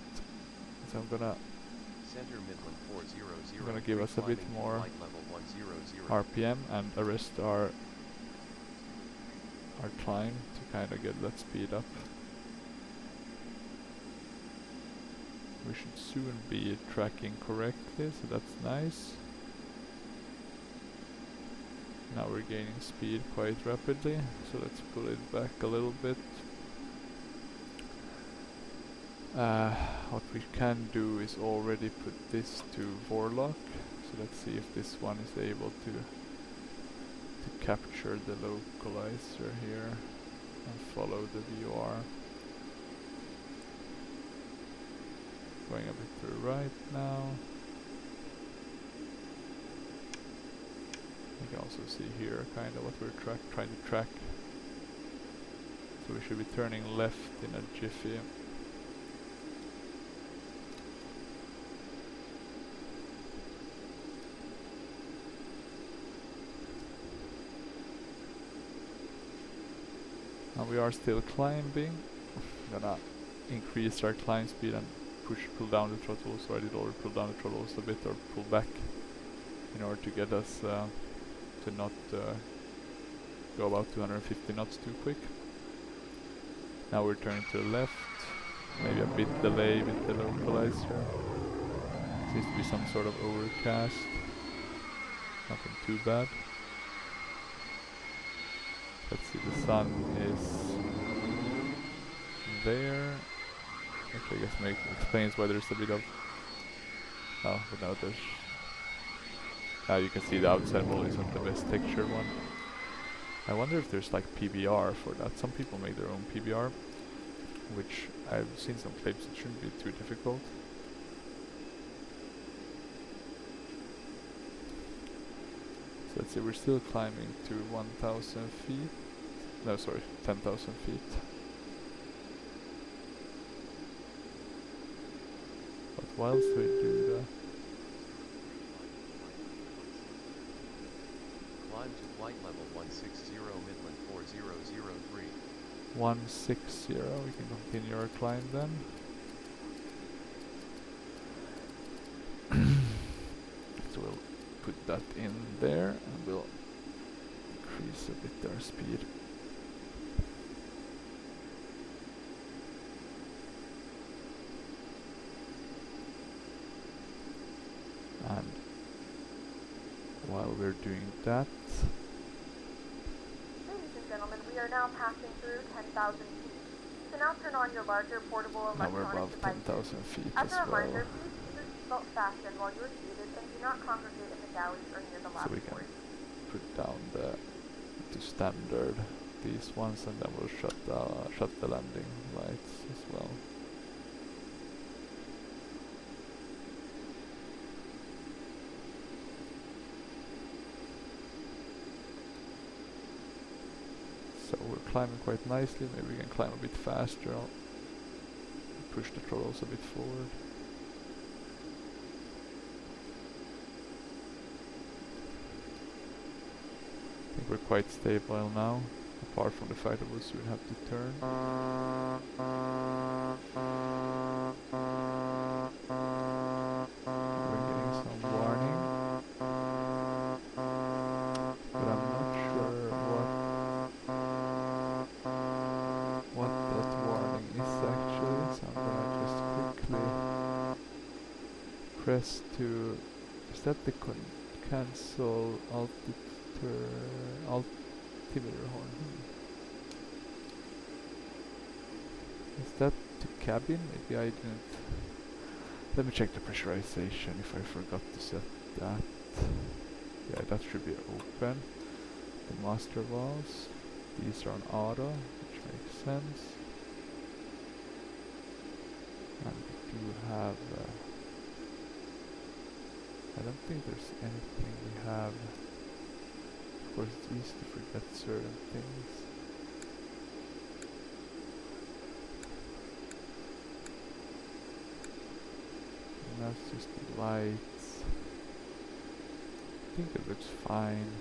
so I'm gonna give us a bit more RPM and arrest our climb to kind of get that speed up. We should soon be tracking correctly, so that's nice. Now we're gaining speed quite rapidly, so let's pull it back a little bit. What we can do is already put this to Vorlock, so let's see if this one is able to capture the localizer here and follow the VOR. Going a bit to the right now. You can also see here kind of what we're trying to track. So we should be turning left in a jiffy. And we are still climbing. Gonna increase our climb speed and pull down the throttle. So I did already pull down the throttle a bit, or pull back, in order to get us to not go about 250 knots too quick. Now we're turning to the left. Maybe a bit delay with the localizer. Seems to be some sort of overcast. Nothing too bad. Let's see, the sun is there. Okay, I guess explains why there's a bit of... Oh, but no, there's... Now you can see the outside wall isn't the best textured one. I wonder if there's like PBR for that. Some people make their own PBR, which I've seen some clips, it shouldn't be too difficult. So let's see, we're still climbing to 1,000 feet. No, sorry, 10,000 feet. But whilst we do that... Climb to flight level 160 Midland 4003. 160, we can continue our climb then. So we'll put that in there and we'll increase a bit our speed. And while we're doing that, Ladies and gentlemen, we are now passing through 10,000 feet. You can now turn on your larger portable now we're electronic above devices. 10,000 feet As as a well. reminder, please keep your seatbelt fastened while you are seated and do not congregate in the galleys or near the So we can lavatories. put down to standard these ones, and then we'll shut the landing lights as well. So we're climbing quite nicely. Maybe we can climb a bit faster. I'll push the throttles a bit forward. I think we're quite stable now, apart from the fact that we'll soon have to turn. We're getting some warning, but I'm not sure what that warning is actually, so I'm gonna just quickly press to... Is that the cancel altimeter horn? Is that to cabin? Maybe I didn't... Let me check the pressurization if I forgot to set that. Yeah, that should be open. The master valves. These are on auto, which makes sense. And we do have... I don't think there's anything we have. Of course, it's easy to forget certain things. And that's just the lights. I think it looks fine.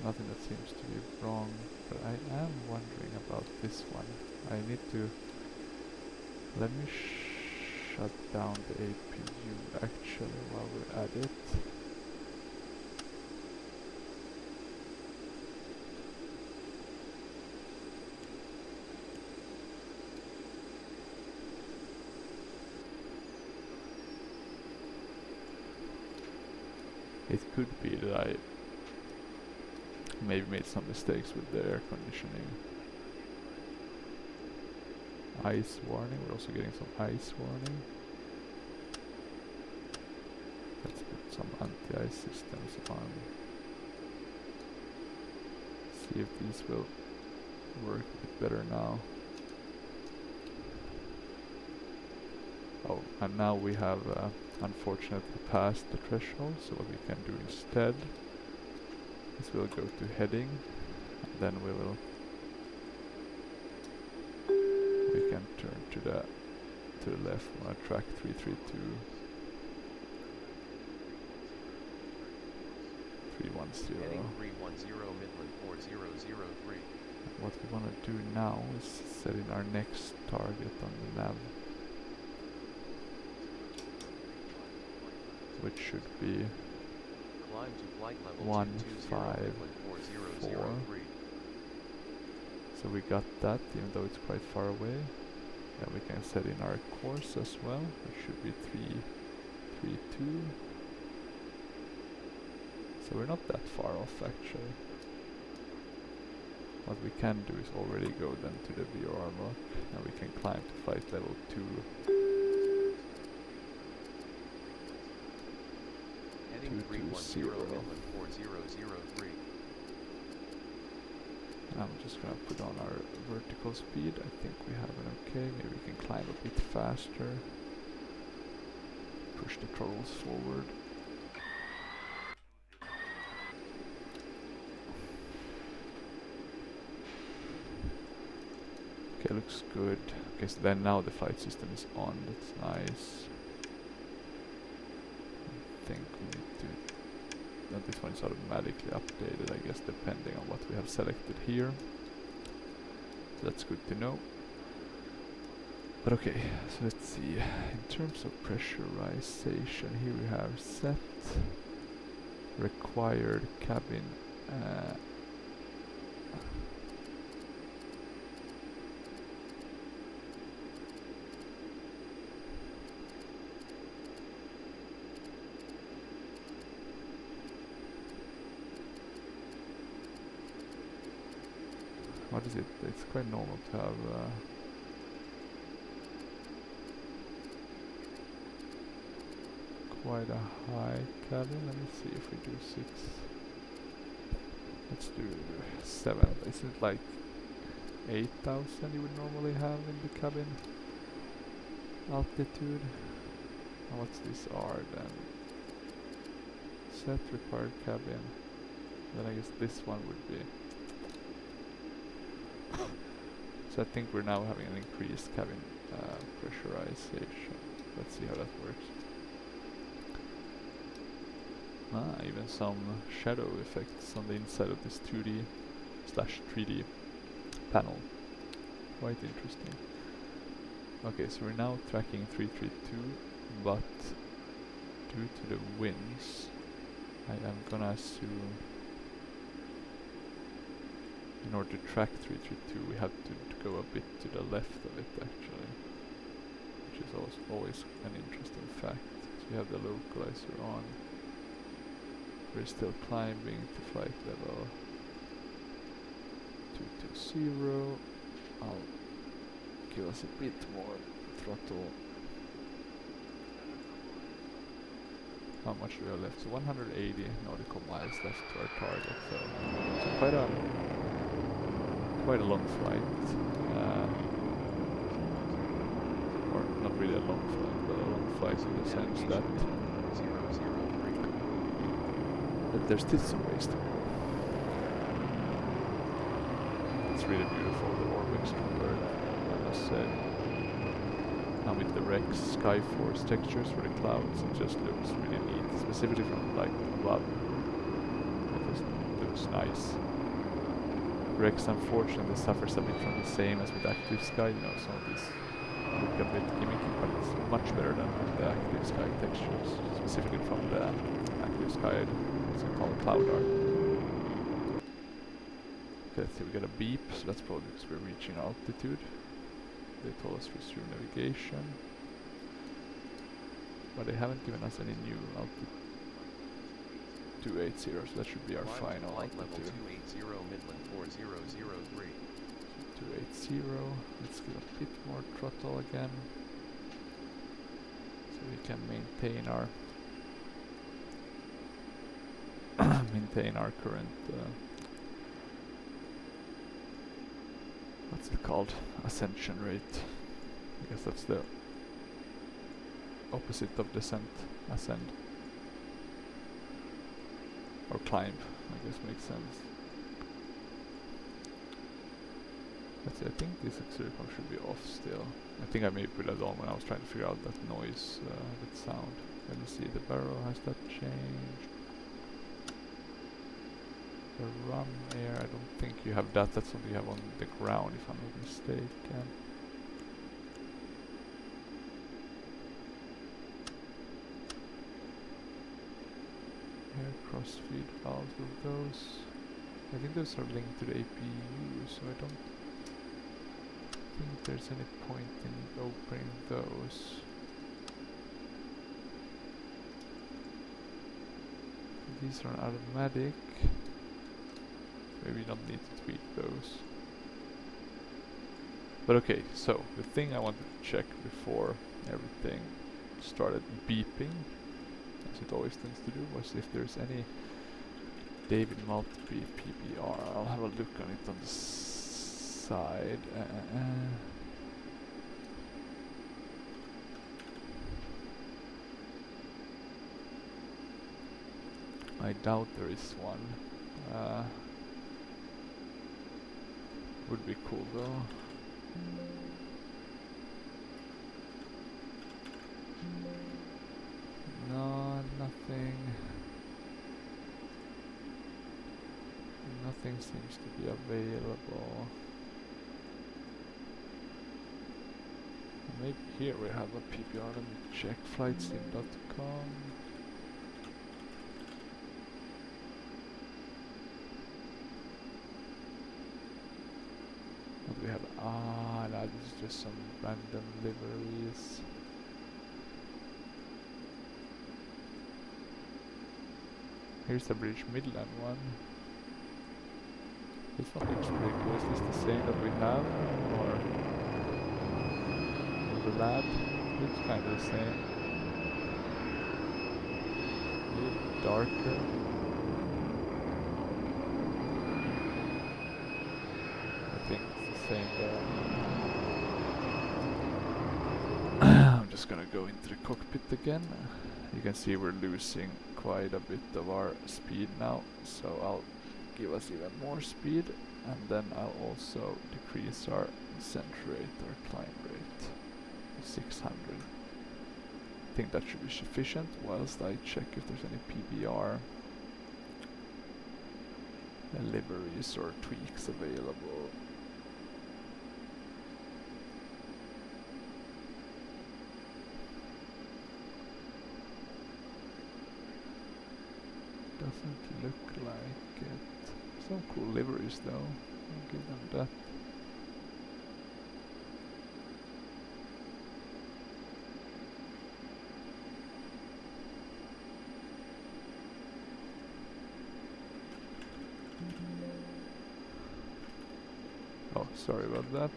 Nothing that seems to be wrong, but I am wondering about this one. I need to... Let me shut down the APU actually while we're at it. It could be that I maybe made some mistakes with the air conditioning. Ice warning, we're also getting some ice warning. Let's put some anti-ice systems on. See if these will work a bit better now. Oh, and now we have unfortunately passed the threshold, so what we can do instead is we'll go to heading, and then we can turn to the left on track 332 310. Heading 310 Midland 4003. What we want to do now is set in our next target on the nav, which should be Climb to flight level 154. So we got that, even though it's quite far away. Then we can set in our course as well, which should be 332. So we're not that far off actually. What we can do is already go then to the VOR lock, and we can climb to flight level 2. Heading 310 Midland 4003. I'm just gonna put on our vertical speed. I think we have it okay. Maybe we can climb a bit faster. Push the throttles forward. Okay, looks good. Okay, so then now the flight system is on. That's nice. I think we need to... this one is automatically updated, I guess, depending on what we have selected here. So that's good to know. But okay, so let's see. In terms of pressurization, here we have set required cabin. What is it? It's quite normal to have quite a high cabin. Let me see if we do 6. Let's do 7. Isn't it like 8,000 you would normally have in the cabin altitude? And what's this R then? Set required cabin. Then I guess this one would be. So I think we're now having an increased cabin pressurization. Let's see how that works. Even some shadow effects on the inside of this 2D/3D panel. Quite interesting. Okay, so we're now tracking 332, but due to the winds, I am gonna assume in order to track 332 we have to go a bit to the left of it actually, which is always an interesting fact. So we have the localizer on. We're still climbing to flight level 220. I'll give us a bit more throttle. How much do we have left? So 180 nautical miles left to our target. So quite a long flight. Or not really a long flight, but a long flight in the sense that there's still some ways to go. It's really beautiful, the orbits from Earth, I must say. Now with the Rex Skyforce textures for the clouds, it just looks really neat, specifically from like above. It just looks nice. Rex unfortunately suffers a bit from the same as with Active Sky, you know, some of these look a bit gimmicky, but it's much better than the Active Sky textures, specifically from the Active Sky. It's called cloud art. Okay, let's see, we got a beep, so that's probably because we're reaching altitude. They told us resume navigation, but they haven't given us any new altitude. 280, so that should be our Climb to final flight level altitude. 280 Midland 4003. 280, let's give a bit more throttle again, so we can maintain our maintain our current what's it called, ascension rate. I guess that's the opposite of descent, ascend, or climb, I guess makes sense. Let's see, I think this auxiliary pump should be off still. I think I may put that on when I was trying to figure out that noise, that sound. Let me see, the barrel, has that changed? The run air, I don't think you have that, that's something you have on the ground if I'm not mistaken. Air crossfeed valves with those. I think those are linked to the APU, so I don't think there's any point in opening those. These are automatic. Maybe don't need to tweak those. But okay, so the thing I wanted to check before everything started beeping, as it always tends to do, was if there's any David Maltby PBR. I'll have a look on it on the side. I doubt there is one. Would be cool though. No, nothing. Nothing seems to be available. Maybe here we have a PPR. Let me check flightsim.com. What do we have? Ah, no, this is just some random liveries. Here's the British Midland one. This one looks pretty cool. Is this the same that we have? Or the lab? Looks kind of the same. A little darker. I think it's the same there. I'm just gonna go into the cockpit again. You can see we're losing quite a bit of our speed now, so I'll give us even more speed, and then I'll also decrease our descent rate, our climb rate to 600. I think that should be sufficient, whilst I check if there's any PBR liveries or tweaks available. Doesn't look like it. Some cool liveries though, I'll give them that. Oh, sorry about that.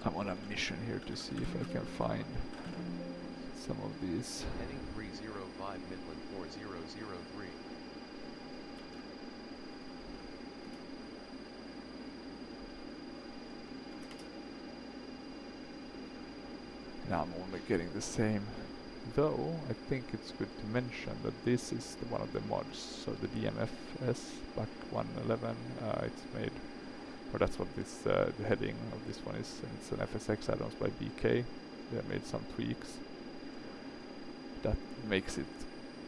I'm on a mission here to see if I can find some of these. Heading 305 Midland 4003. Now I'm only getting the same. Though, I think it's good to mention that this is one of the mods, so the DMFS BAC One-Eleven, it's made, or that's what this, the heading of this one is, and it's an FSX add-ons by BK. They made some tweaks that makes it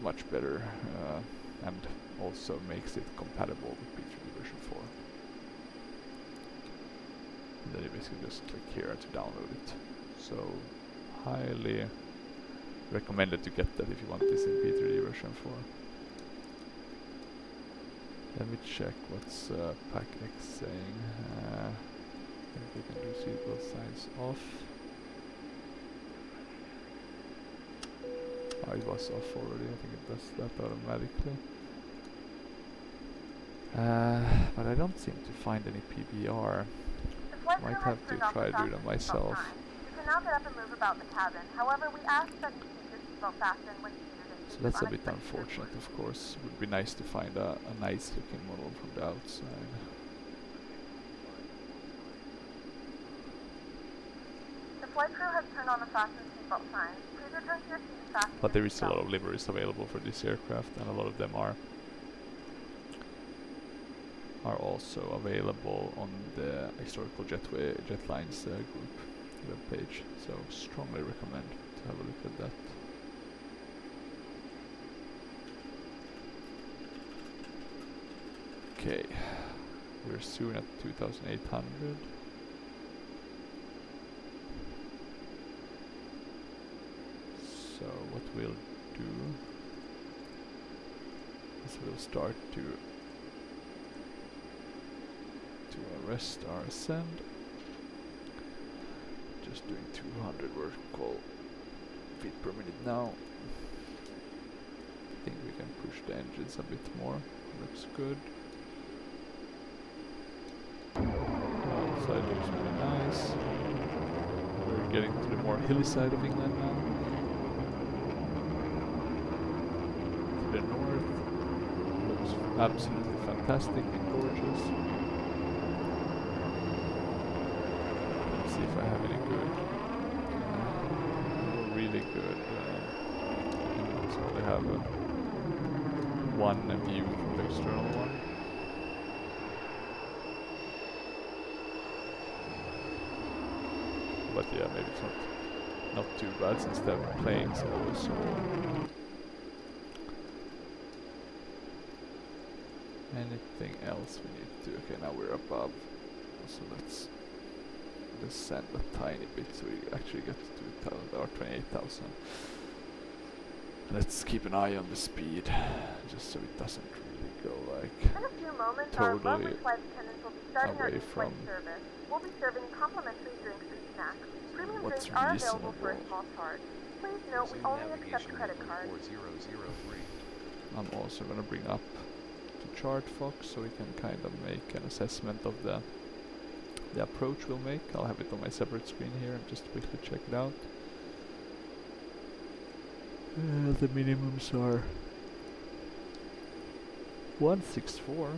much better, and also makes it compatible with Prepar3d version 4. And then you basically just click here to download it. So, highly recommended to get that if you want this in Prepar3d version 4. Let me check what's PAC-X saying. I think we can do seatbelt signs off. Oh, it was off already. I think it does that automatically. But I don't seem to find any PBR. Might have to try to do them myself. You can now get up and move about the cabin. However, we ask that you keep your seatbelt fastened when seated. So that's a bit unfortunate, of course. It would be nice to find a nice looking model from the outside. The flight crew has turned on the fasten seatbelt sign. Please return to your seat and fasten. But there is a lot of liveries available for this aircraft, and a lot of them are also available on the Historical Jetlines group webpage. So strongly recommend to have a look at that. Okay, we're soon at 2,800. So what we'll do is we'll start to arrest our ascent. Just doing 200 vertical feet per minute now. I think we can push the engines a bit more. Looks good. Outside looks really nice. We're getting to the more hilly side of England now. To the north. Looks absolutely fantastic and gorgeous. Let's see if I have any good. Really good. So they have one view from the external one. But yeah, maybe it's not too bad since the planes are also. Anything else we need to? Okay, now we're above, so let's descend a tiny bit so we actually get to 2,000 or 28,000. Let's keep an eye on the speed, just so it doesn't really go like in a few moments, our lovely flight attendants will be starting our from flight service. We'll be serving complimentary drinks and snacks. Premium drinks are available for a small charge. Please note we only accept credit cards. I'm also going to bring up to ChartFox so we can kind of make an assessment of the approach we'll make. I'll have it on my separate screen here and just quickly check it out. The minimums are 164.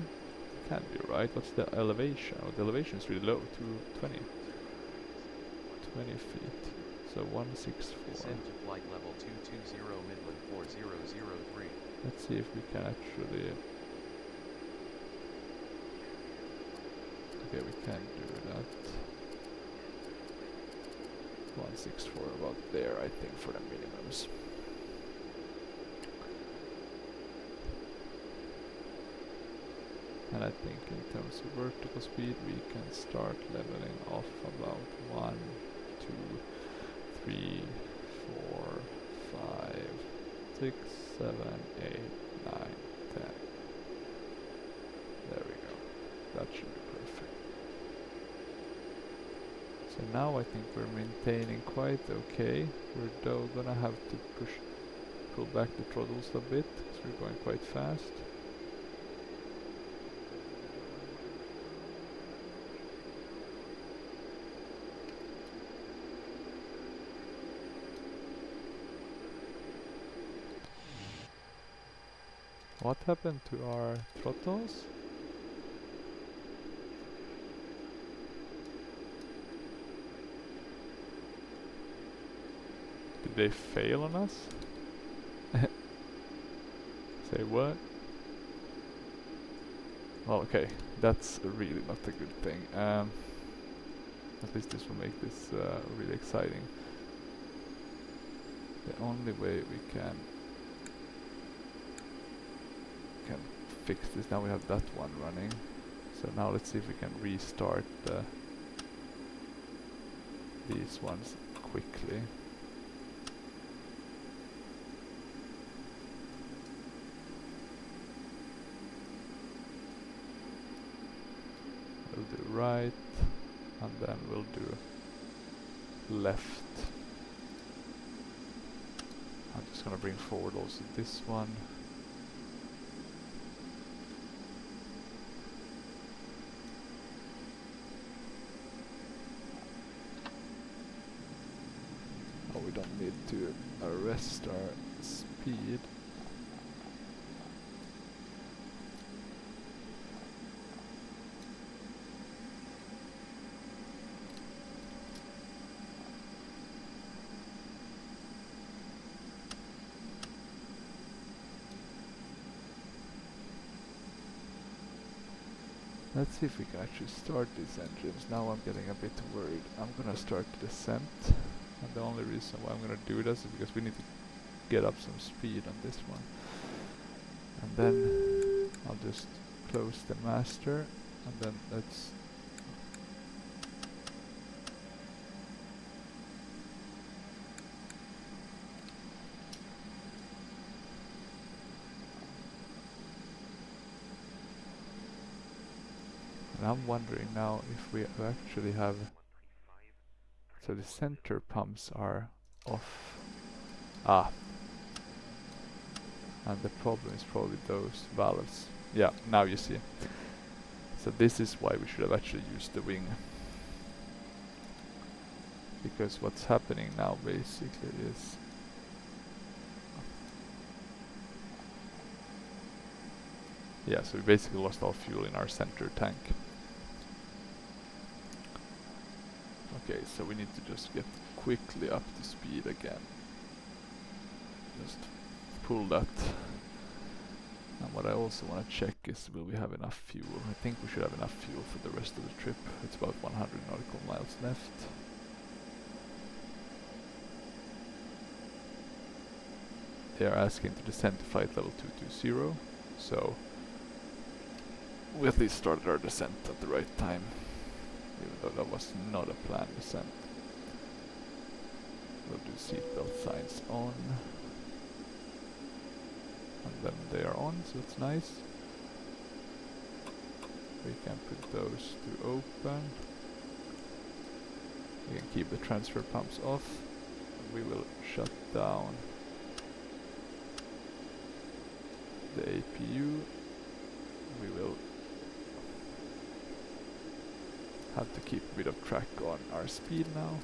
Can't be right. What's the elevation? Oh, the elevation is really low, 220. 20 feet. So 164. Descend to flight level 220 Midland 4003. Let's see if we can actually. Okay, we can do that. 164 about there, I think, for the minimums. And I think in terms of vertical speed we can start leveling off about 1, 2, 3, 4, 5, 6, 7, 8, 9, 10. There we go. That should be perfect. So now I think we're maintaining quite okay. We're though gonna have to pull back the throttles a bit because we're going quite fast. What happened to our throttles? Did they fail on us? Say what? Well, okay, that's really not a good thing. At least this will make this really exciting. The only way we can fix this, now we have that one running. So now let's see if we can restart these ones quickly. We'll do right, and then we'll do left. I'm just gonna bring forward also this one. Oh, we don't need to arrest our speed. Let's see if we can actually start these engines. Now I'm getting a bit worried. I'm gonna start the descent. And the only reason why I'm gonna do this is because we need to get up some speed on this one. And then I'll just close the master. And then let's... And I'm wondering now if we actually have... So the center pumps are off. Ah. And the problem is probably those valves. Yeah, now you see. So this is why we should have actually used the wing. Because what's happening now basically is... Yeah, so we basically lost all fuel in our center tank. Okay, so we need to just get quickly up to speed again. Just pull that. And what I also want to check is, will we have enough fuel? I think we should have enough fuel for the rest of the trip. It's about 100 nautical miles left. They are asking to descend to flight level 220, so we at least started our descent at the right time, even though that was not a planned descent. We'll do seatbelt signs on. And then they are on, so it's nice. We can put those to open. We can keep the transfer pumps off. We will shut down the APU. We will have to keep a bit of track on our speed now.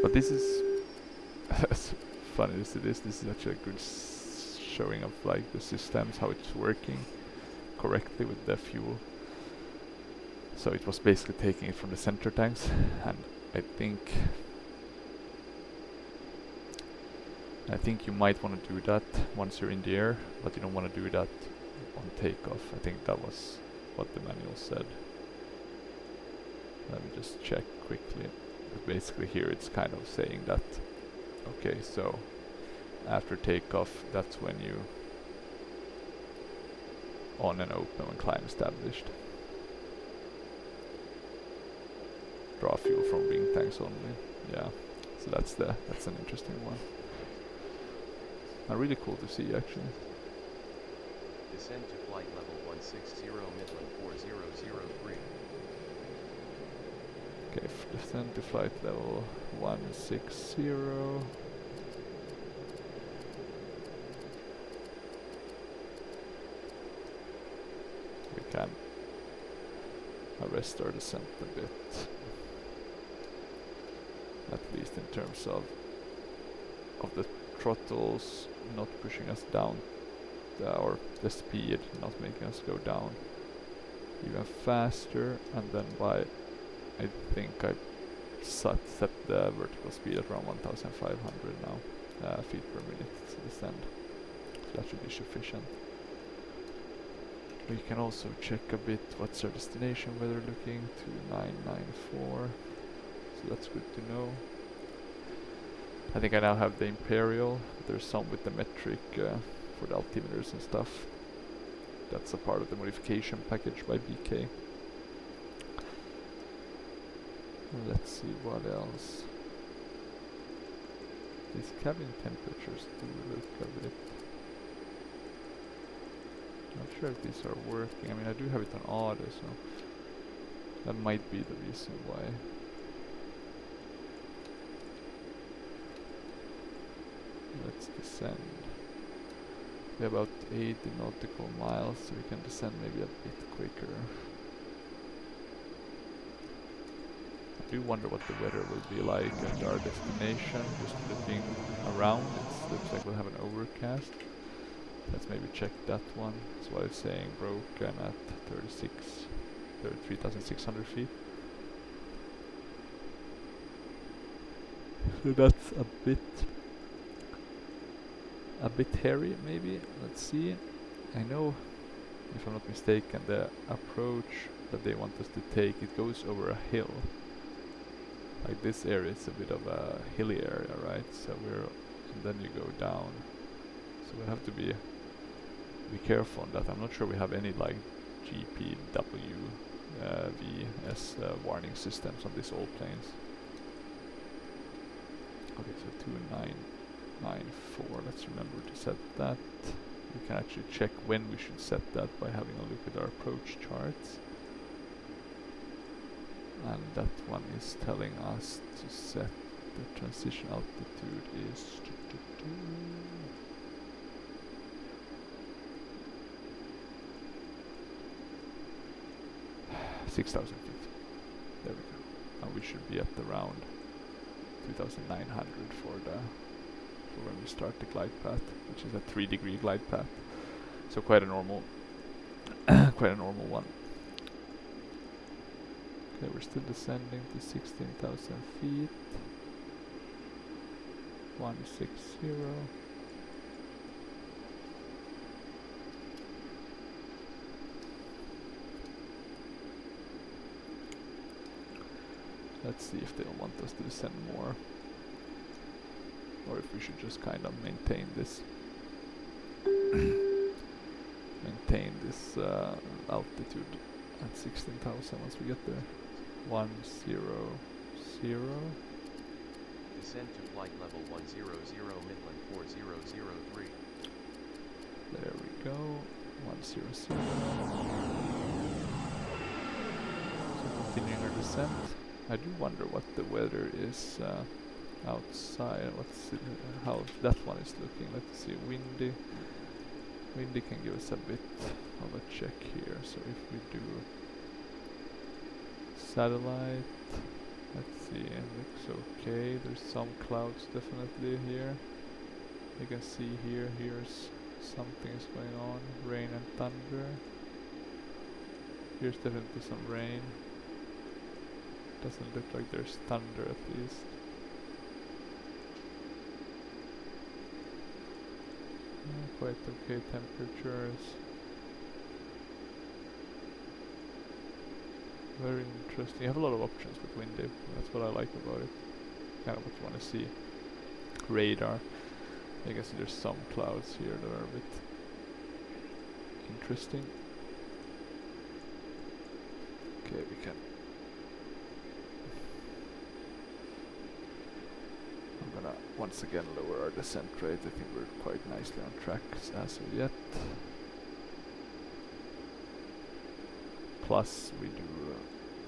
But this is funny to see this. This is actually a good showing of like the systems, how it's working correctly with the fuel. So it was basically taking it from the center tanks, and I think you might want to do that once you're in the air, but you don't want to do that on takeoff. I think that was what the manual said. Let me just check quickly. But basically here it's kind of saying that, okay, so after takeoff, that's when you on and open when climb established. Draw fuel from wing tanks only. Yeah, so that's an interesting one. And really cool to see actually. Descend to flight level 160 Midland 4003. Okay, descend to flight level 160. We can arrest our descent a bit. At least in terms of the throttles not pushing us down, or the speed not making us go down even faster, and then by I think I set the vertical speed at around 1,500 now feet per minute to descend. So that should be sufficient. We can also check a bit what's our destination weather looking, 2994. So that's good to know. I think I now have the Imperial. There's some with the metric for the altimeters and stuff. That's a part of the modification package by BK. Let's see what else. These cabin temperatures do look a bit... Not sure if these are working. I mean, I do have it on auto, so that might be the reason why. let's descend. We're about 80 nautical miles, so we can descend maybe a bit quicker. I do wonder what the weather will be like at our destination. Just looking around, it looks like we'll have an overcast. Let's maybe check that one. That's what it's saying, broken at 33,600 feet. So that's a bit hairy maybe. Let's see. I know, if I'm not mistaken, the approach that they want us to take, it goes over a hill. Like this area is a bit of a hilly area, right? So and then you go down. So we have to be careful on that. I'm not sure we have any like GPW VS warning systems on these old planes. Okay, so 2994. Let's remember to set that. We can actually check when we should set that by having a look at our approach charts. And that one is telling us to set the transition altitude is 6,000 feet. There we go. And we should be at around 2,900 for when we start the glide path, which is a 3-degree glide path. So quite a normal one. Okay, we're still descending to 16,000 feet. 160. Let's see if they'll want us to descend more, or if we should just kind of maintain this altitude at 16,000 once we get there. 100. Descend to flight level 100 Midland 4003. There we go. 100. So continuing our descent. I do wonder what the weather is outside. Let's see how that one is looking. Let's see. Windy can give us a bit of a check here. So if we do satellite, let's see, it looks okay. There's some clouds definitely here. You can see here's something is going on. Rain and thunder. Here's definitely some rain. Doesn't look like there's thunder at least. Quite okay temperatures. Very interesting. You have a lot of options with windy. That's what I like about it. Kind of what you want to see. Radar. I guess there's some clouds here that are a bit interesting. Okay, we can. I'm gonna once again lower our descent rate. I think we're quite nicely on track as of yet. Plus we do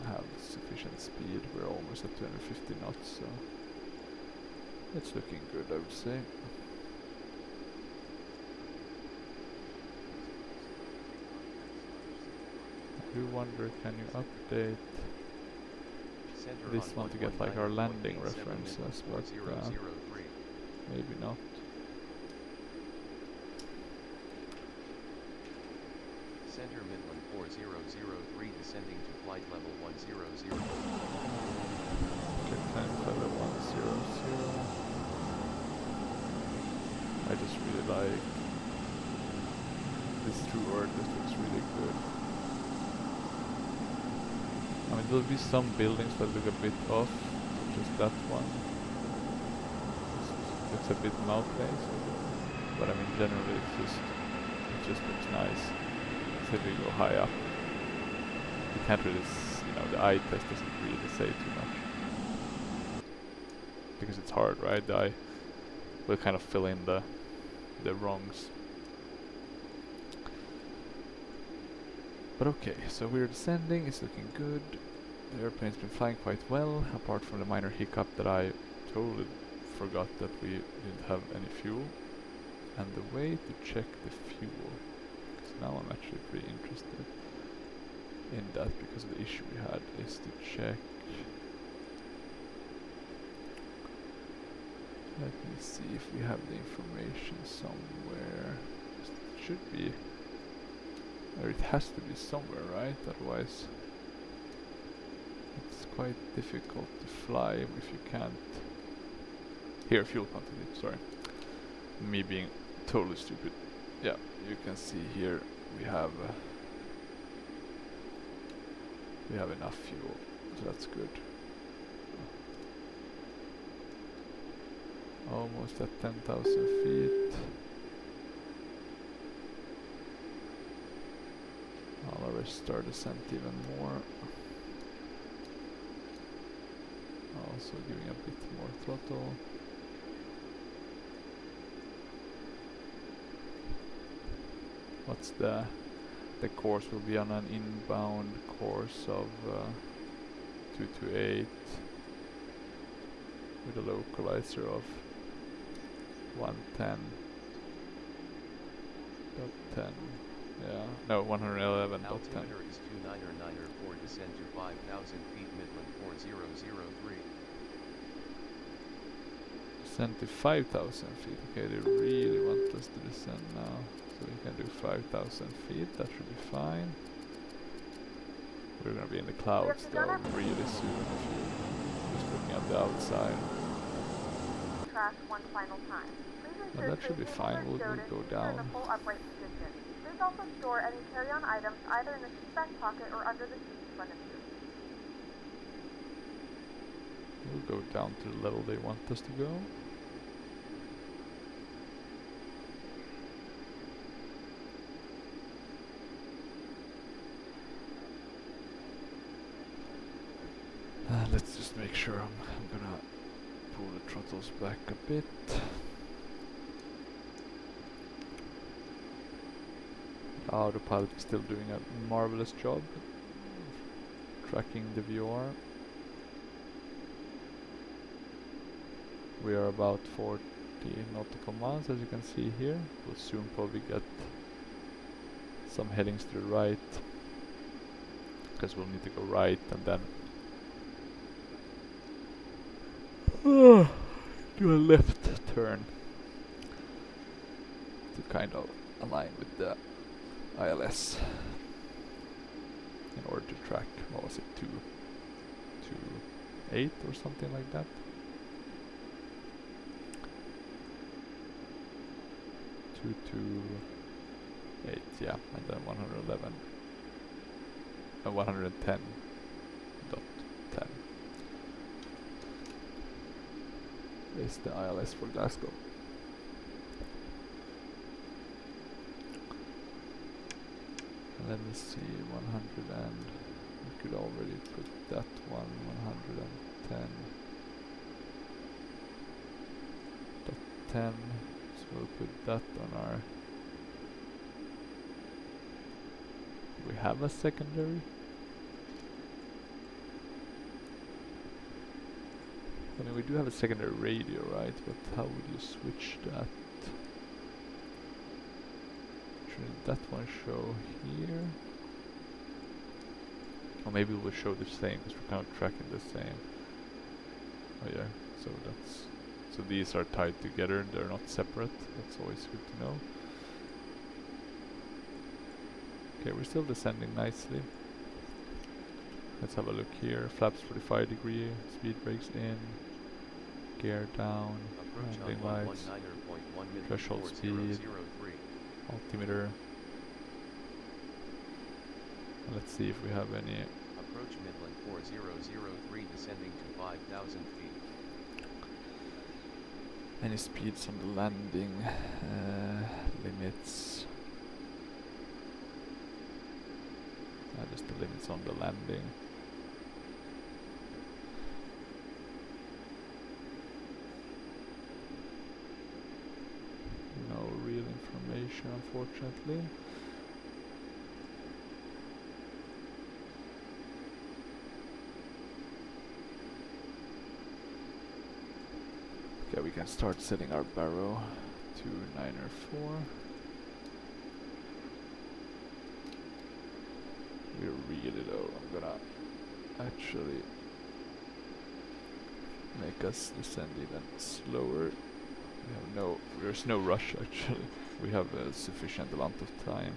have sufficient speed. We're almost at 250 knots, so it's looking good, I would say. I do wonder, can you update this one to get like our landing references, but maybe not. Center Midland 4003 descending to flight level 100. Okay, flight level 100. I just really like this true earth. This looks really good. I mean, there'll be some buildings that look a bit off, such as that one. It's a bit mouth-based, but I mean, generally it just looks nice. If we go high up, you can't really, the eye test doesn't really say too much. Because it's hard, right? The eye will kind of fill in the wrongs. But okay, so we're descending, it's looking good. The airplane's been flying quite well, apart from the minor hiccup that I totally forgot that we didn't have any fuel. And the way to check the fuel, because now I'm actually pretty interested in that because of the issue we had, is to check. Let me see if we have the information somewhere. It should be, or it has to be somewhere, right? Otherwise it's quite difficult to fly if you can't. Here, fuel quantity, sorry. Me being totally stupid. Yeah, you can see here we have enough fuel, so that's good. Almost at 10,000 feet. I'll restart descent even more. Also giving a bit more throttle. What's the course will be on an inbound course of 228 with a localizer of 110.10. Yeah, no, 111.10. Altimeter is 2994, descend to 5,000 feet, Midland 4003. Descend to 5,000 feet. Okay, they really want us to descend now. So we can do 5,000 feet, that should be fine. We're gonna be in the clouds though really soon if you're just looking at the outside. Track one final time. Please ensure That should be fine, we'll go in the down. full upright position. Please also store any carry-on items either in the seat back pocket or under the seat in front of you. We'll go down to the level they want us to go. Let's just make sure I'm gonna pull the throttles back a bit. Autopilot is still doing a marvelous job tracking the VR. We are about 40 nautical miles, as you can see here. We'll soon probably get some headings to the right, because we'll need to go right and then do a left turn to kind of align with the ILS in order to track, what was it, 228 or something like that. 228, yeah, and then 111 and 110.10 is the ILS for Glasgow. Let me see, 100 and we could already put that one, 110.10, so we'll put that on our, we have a secondary. I mean, we do have a secondary radio, right? But how would you switch that? Should that one show here? Or maybe we'll show the same, because we're kind of tracking the same. Oh yeah, so that's, so these are tied together, they're not separate. That's always good to know. Okay, we're still descending nicely. Let's have a look here. Flaps 45 degree, speed brakes in, gear down, landing lights, threshold speed, altimeter. Let's see if we have any. Approach Midland 4003, descending to 5,000 feet. Any speeds on the landing limits. Just the limits on the landing. No real information, unfortunately. Okay, we can start setting our barrow to 904. We're really low. I'm gonna actually make us descend even slower. There's no rush actually. We have a sufficient amount of time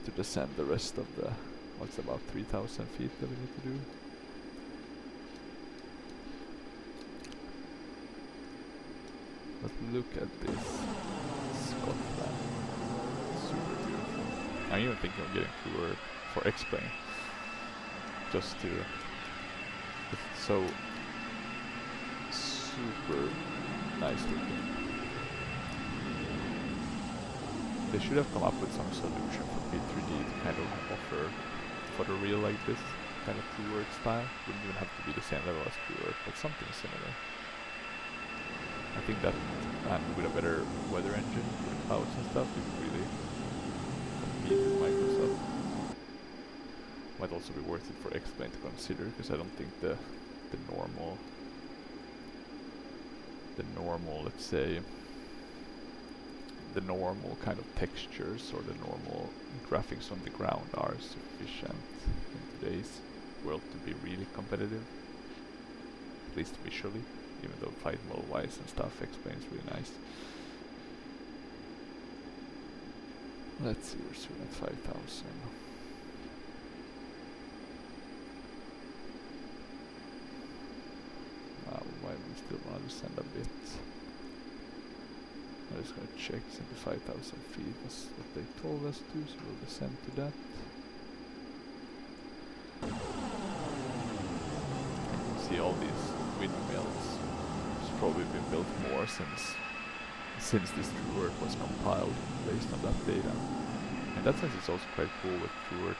to descend the rest of the, what's about 3,000 feet that we need to do. But look at this, Scotland, super beautiful. I'm even thinking of getting through for X-Plane, just to, it's so super nice looking. They should have come up with some solution for Prepar3d to kind of offer photoreal like this, kind of True Earth style. Wouldn't even have to be the same level as True Earth, but something similar. I think that, and with a better weather engine for the clouds and stuff, it would really compete with Microsoft. Might also be worth it for X-Plane to consider, because I don't think the normal, let's say, the normal kind of textures or the normal graphics on the ground are sufficient in today's world to be really competitive, at least visually. Even though flight model wise and stuff, X-Plane is really nice. Let's see, we're soon at 5,000. Why we still want to descend a bit. I'm just gonna check 5,000 feet, that's what they told us to, so we'll descend to that. You can see all these windmills. Probably been built more since this True Earth was compiled based on that data. In that sense, it's also quite cool with True Earth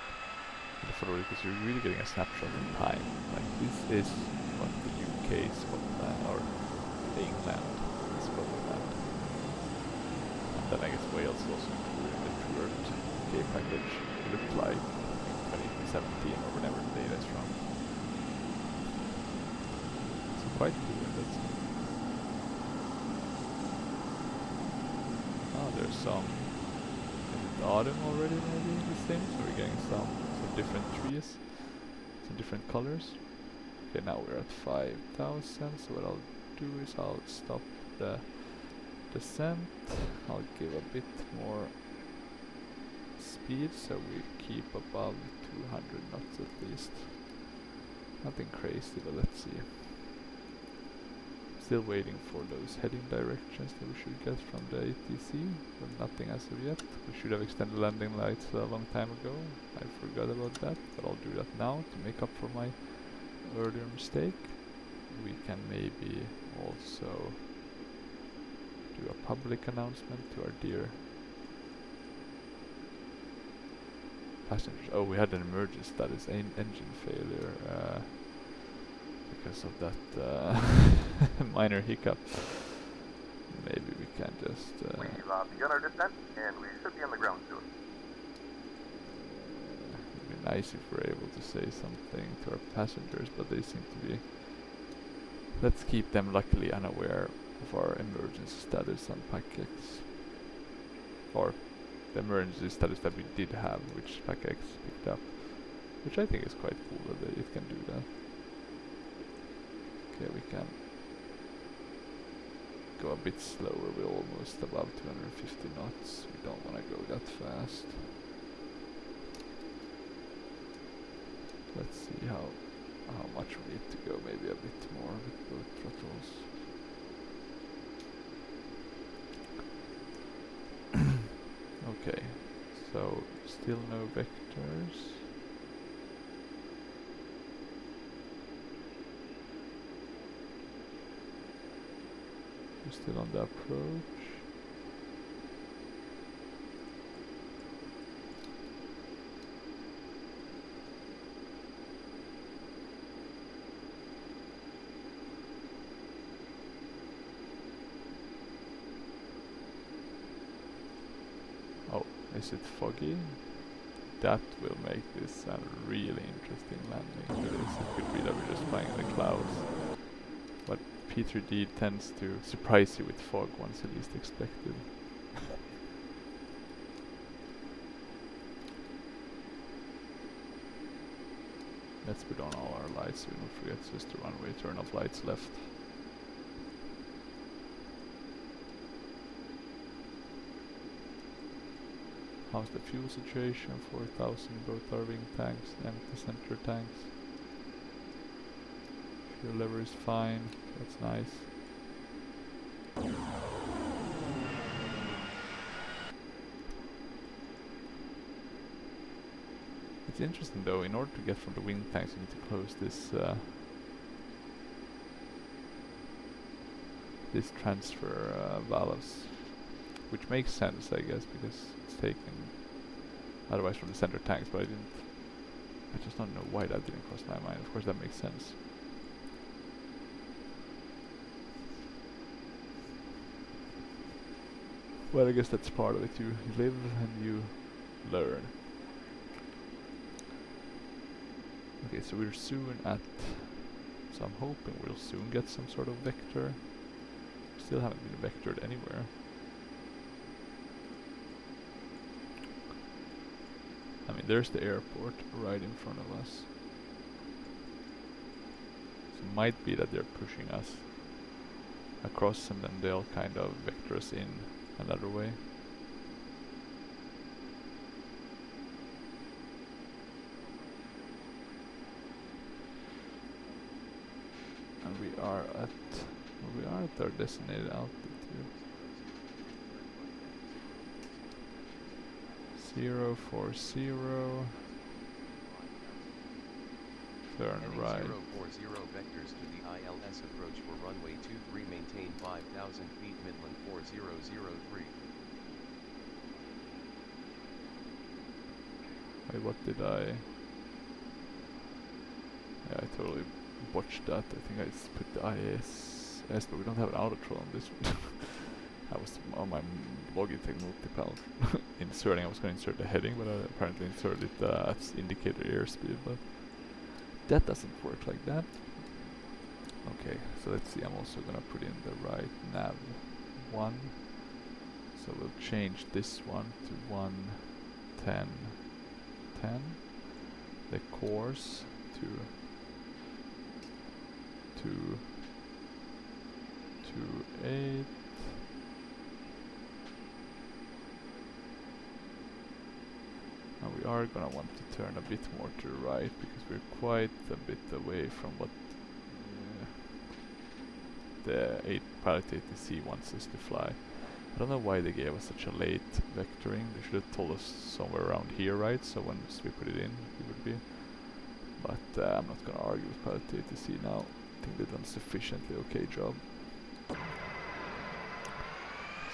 in the photo because you're really getting a snapshot in time. Like this is what the UK Scotland or England Scotland, and then I guess Wales is also included in the True Earth UK package. It looked like in 2017 or whenever the data is from. So quite cool in that sense. There's some in the autumn already maybe in the same, so we're getting some different trees, some different colors. Okay, now we're at 5,000, so what I'll do is I'll stop the descent. I'll give a bit more speed so we keep above 200 knots at least. Nothing crazy, but let's see. Still waiting for those heading directions that we should get from the ATC, but nothing as of yet. We should have extended landing lights a long time ago. I forgot about that, but I'll do that now to make up for my earlier mistake. We can maybe also do a public announcement to our dear passengers. Oh, we had an emergency status, engine failure. Because of that minor hiccup. Maybe we can just... We've begun our descent, and we should be on the ground soon. It'd be nice if we're able to say something to our passengers, but they seem to be... Let's keep them luckily unaware of our emergency status on PACX. Or the emergency status that we did have, which PACX picked up. Which I think is quite cool that it can do that. Okay, we can go a bit slower, we're almost above 250 knots. We don't want to go that fast. Let's see how much we need to go, maybe a bit more with both throttles. Okay, so still no vectors. We're still on the approach. Oh, is it foggy? That will make this a really interesting landing. It could be that we're just flying in the clouds. But P3D tends to surprise you with fog once you least expected. Let's put on all our lights so we don't forget. It's just the runway turn off lights left. How's the fuel situation? 4,000 both our wing tanks, empty center tanks. Fuel lever is fine, that's nice. It's interesting though, in order to get from the wing tanks you need to close this this transfer valves, which makes sense I guess because it's taken otherwise from the center tanks, but I just don't know why that didn't cross my mind. Of course that makes sense. Well, I guess that's part of it. You live and you learn. Okay, so we're soon at... So I'm hoping we'll soon get some sort of vector. Still haven't been vectored anywhere. I mean, there's the airport right in front of us. So it might be that they're pushing us across and then they'll kind of vector us in another way. And we are at our designated altitude. 040. Turn right. 040 vectors to the ILS approach for runway 23, maintain 5,000 feet Midland 4003. Wait, what did I... Yeah, I totally botched that. I think I just put the ISS, but we don't have an autotron on this one. I was on my Logitech multipal inserting. I was going to insert the heading, but I apparently inserted the indicator airspeed, but that doesn't work like that. Okay, so let's see. I'm also going to put in the right nav 1. So we'll change this one to 110. The course to 228. And we are gonna want to turn a bit more to the right because we're quite a bit away from what the Prepar3d wants us to fly. I don't know why they gave us such a late vectoring. They should have told us somewhere around here, right? So once we put it in, it would be. But I'm not gonna argue with Prepar3d now. I think they've done a sufficiently okay job. So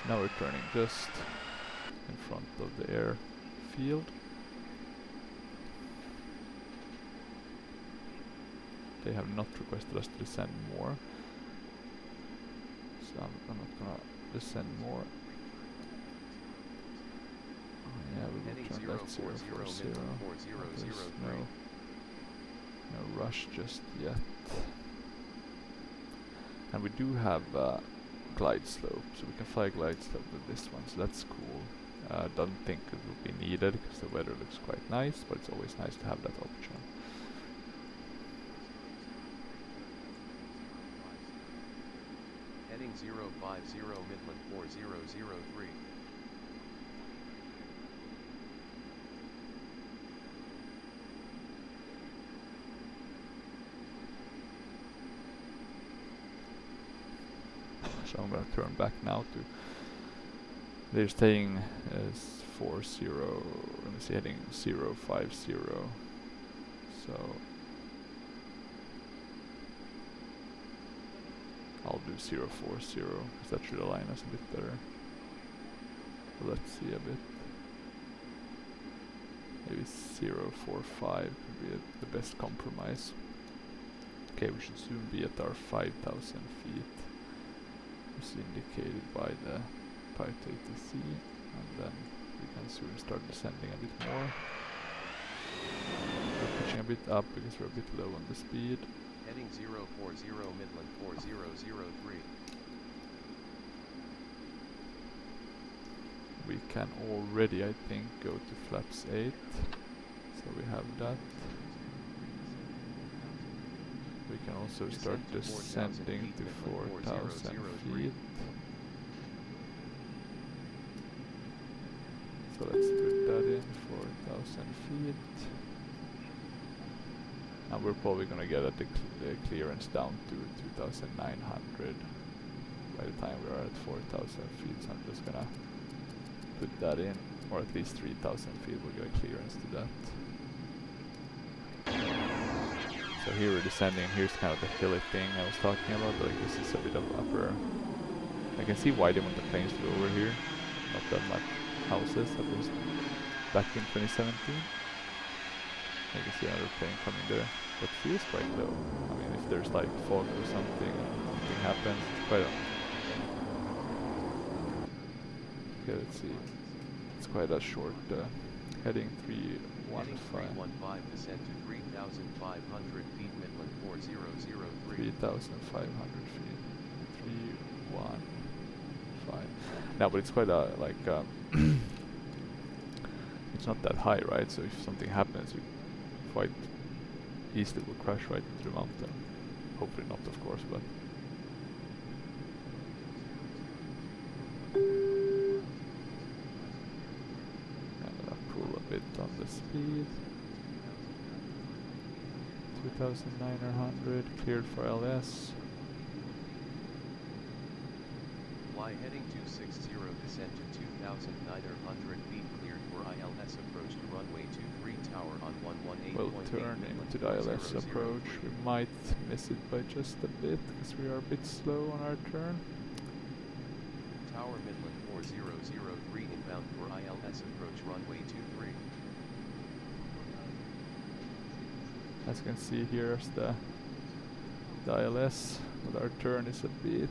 now we're turning just in front of the airfield. They have not requested us to descend more. So I'm not gonna descend more. Oh yeah, we will turn that 040. There's no rush just yet. And we do have glide slope, so we can fly glide slope with this one, so that's cool. Don't think it will be needed because the weather looks quite nice, but it's always nice to have that option. Heading 050 Midland 4003. So I'm gonna turn back now to... They're staying as 40, let me see, heading 050. So I'll do 040 because that should align us a bit better. So let's see a bit. Maybe 045 could be the best compromise. Okay, we should soon be at our 5,000 feet. It's indicated by the Prepar3d, and then we can soon start descending a bit more. We're pitching a bit up because we're a bit low on the speed. Heading 040 Midland 4003. We can already, I think, go to flaps 8. So we have that. We can also start descending to 4,000 feet. So let's put that in, 4,000 feet. And we're probably gonna get the clearance down to 2,900 by the time we're at 4,000 feet. So I'm just gonna put that in, or at least 3,000 feet we'll get a clearance to that. So here we're descending, here's kind of the hilly thing I was talking about, like this is a bit of upper. I can see why they want the planes to go over here. Not that much houses, at least back in 2017. I can see another plane coming there, but feels quite low. I mean, if there's like fog or something, something happens, it's quite a... Okay, let's see. It's quite a short heading 315. Descent to 3,500 feet, Midland 4003. 3,500 feet. 315. No, but it's quite a like. It's not that high, right? So if something happens, you quite easily will crash right into the mountain. Hopefully not, of course, but. On the speed 2,900 cleared for LS. Fly heading 260, descent to 2,900 feet, cleared for ILS approach to runway 23 tower on 118.8. We'll turn into the ILS approach. We might miss it by just a bit because we are a bit slow on our turn. Tower Midland 4003 inbound for ILS approach runway 23. As you can see, here's the ILS, but our turn is a bit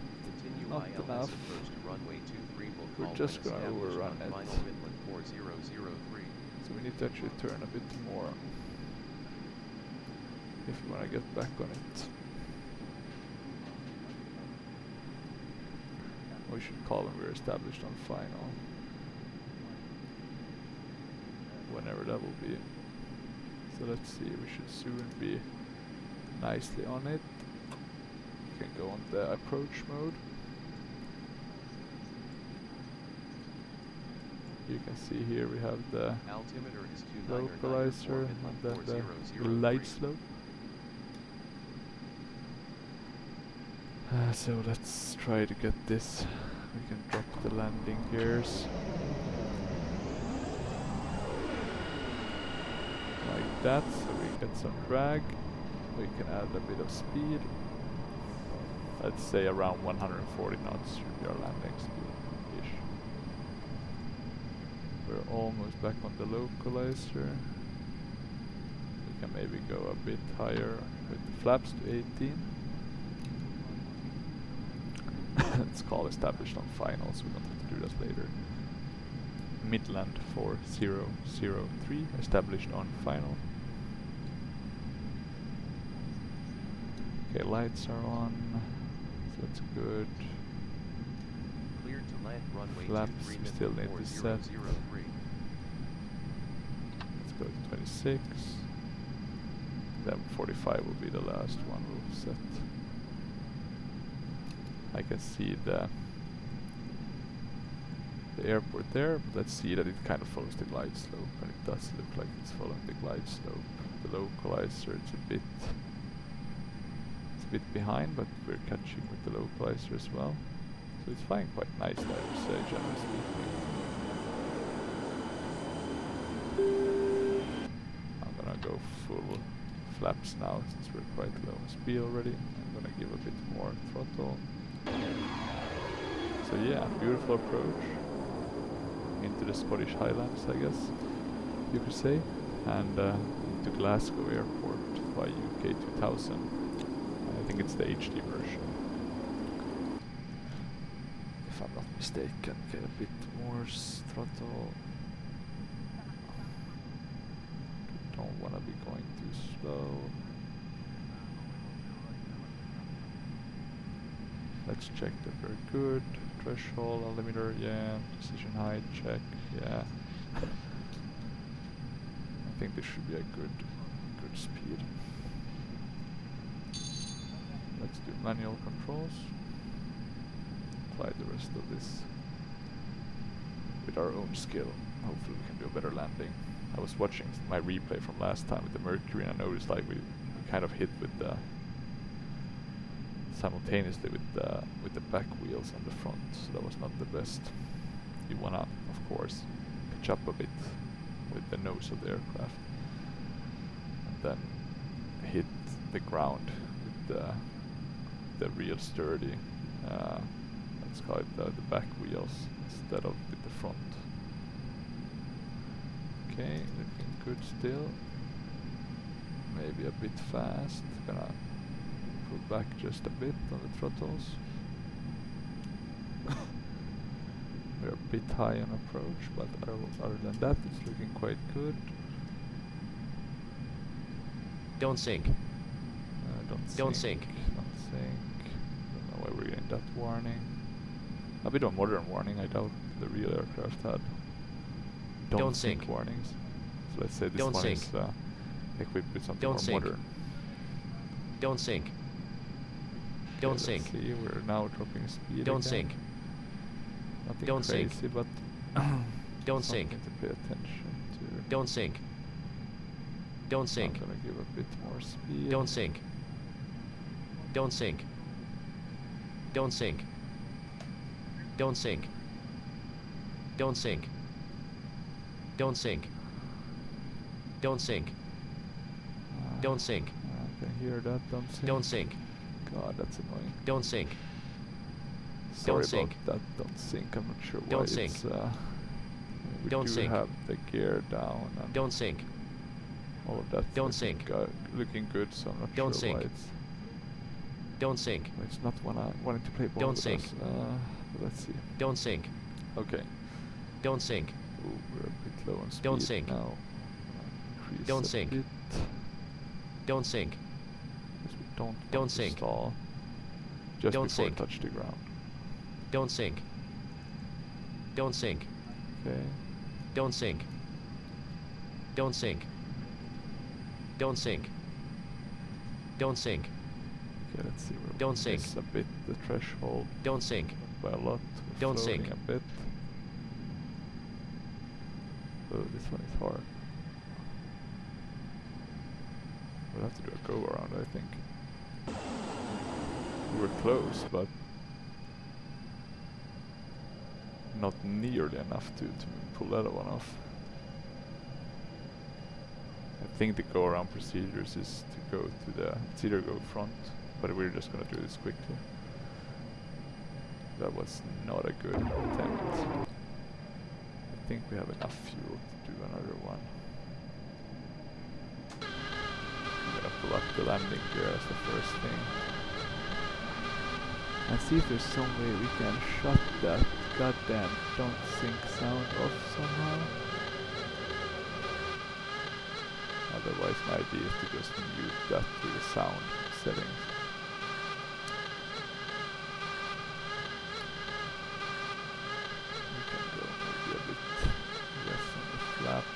not ILS enough. Approach to runway 23 will We're just gonna overrun it. Final Midland 4003. So we need to actually turn a bit more if we wanna get back on it. We should call when we're established on final. Whenever that will be. So let's see, we should soon be nicely on it. We can go on the approach mode. You can see here we have the altimeter is localizer and then the light slope. So let's try to get this. We can drop the landing gears. Like that, so we get some drag. We can add a bit of speed. Let's say around 140 knots should be our landing speed-ish. We're almost back on the localizer. We can maybe go a bit higher with the flaps to 18. It's called established on finals, we don't have to do that later. Midland 4003 established on final. Okay, lights are on, so that's good. Cleared to land runway Flaps we still need to set. Let's go to 26. Then 45 will be the last one we'll set. I can see the airport there, but let's see that it kind of follows the glide slope, and it does look like it's following the glide slope. The localizer, it's a bit behind, but we're catching with the localizer as well. So it's flying quite nicely, I would say, generally speaking. I'm gonna go full flaps now since we're quite low on speed already. I'm gonna give a bit more throttle. So yeah, beautiful approach into the Scottish Highlands, I guess you could say, and into Glasgow Airport by UK 2000. I think it's the HD version, if I'm not mistaken. Okay, a bit more throttle. Don't want to be going too slow. let's check that we're good. Threshold, limiter, yeah. Decision height, check, yeah. I think this should be a good speed. Let's do manual controls. Apply the rest of this with our own skill. Hopefully we can do a better landing. I was watching my replay from last time with the Mercury, and I noticed like we kind of hit with the simultaneously with the back wheels on the front, so that was not the best. You wanna, of course, pitch up a bit with the nose of the aircraft, and then hit the ground with the real sturdy, let's call it the back wheels instead of with the front. Okay, looking good still. Maybe a bit fast. Gonna pull back just a bit on the throttles. We're a bit high on approach, but other than that, it's looking quite good. Don't sink. Don't sink. Don't know why we're getting that warning. A bit of modern warning. I doubt the real aircraft had don't sink warnings. So let's say this Don't one sink. is equipped with something Don't more sink. modern. Don't sink. Don't Okay, sink. let's see, we're now dropping speed Don't again. sink. Nothing Don't crazy, sink. but Don't sink. something to pay attention to. Don't sink. Don't sink. I'm gonna give a bit more speed. Don't sink. Don't sink. Don't sink. Don't sink. Don't sink. Don't sink. Don't sink. Don't sink. I can hear that. Don't sink. Don't sink. God, that's annoying. Don't sink. Sorry Don't sink. about that. Don't sink. I'm not sure why Don't it's. sink. We Don't do sink. have the gear down and Don't sink. all of that. Don't sink. Looking good, so I'm not Don't sure sink. why it's. Don't sink. It's not wanting to play ball Don't with sink. us. But let's see. Don't sink. Okay. Don't sink. Ooh, we're a bit low on speed Don't sink. now. Increase Don't a sink. bit. Don't sink. Because we don't Don't want to sink. stall just Don't before sink. we touch the ground. Don't sink. Don't sink. Okay. Don't sink. Don't sink. Don't sink. Don't sink. Okay, let's see. We're Don't sink. miss a bit the threshold Don't sink. by a lot. We're Don't floating sink. a bit. Oh, this one is hard. We'll have to do a go around, I think. We were close, but not nearly enough to pull that one off. I think the go around procedures is to go to the, it's either go front, but we're just gonna do this quickly. That was not a good attempt. I think we have enough fuel to do another one. I'm gonna pull up the landing gear as the first thing. And see if there's some way we can shut that goddamn don't sink sound off somehow. Otherwise my idea is to just mute that to the sound settings. We can go maybe a bit less on the flaps.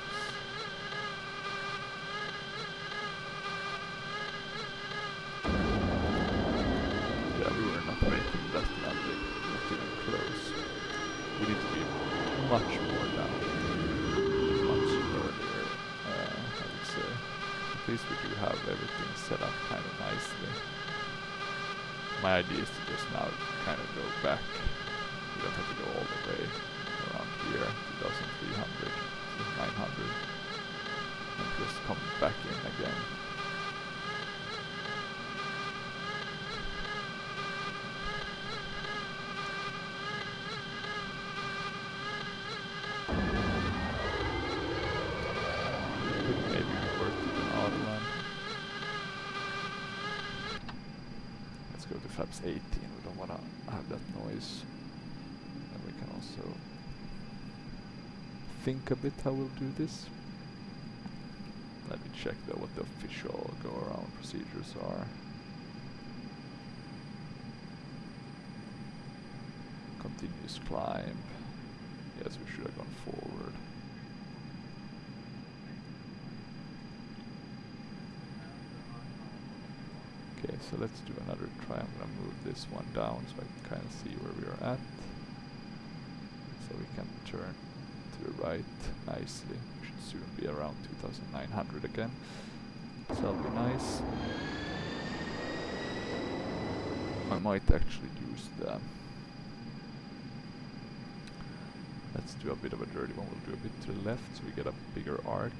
Yeah, we were not making that landing, not even close. We need to be much more down, much earlier, I would say. At least we do have everything set up kind of nicely. My idea is to just now kind of go back. We don't have to go all the way around here, 2300 to 900, and just come back in again. Maybe work with an odd one. Let's go to flaps 18. We don't want to have that noise. And we can also think a bit how we'll do this. Let me check though what the official go around procedures are. continuous climb. Yes, we should have gone forward. Okay, so let's do another try. I'm gonna move this one down so I can kind of see where we are at. So we can turn to the right nicely. We should soon be around 2,900 again. So that'll be nice. I might actually use the... Let's do a bit of a dirty one. We'll do a bit to the left so we get a bigger arc.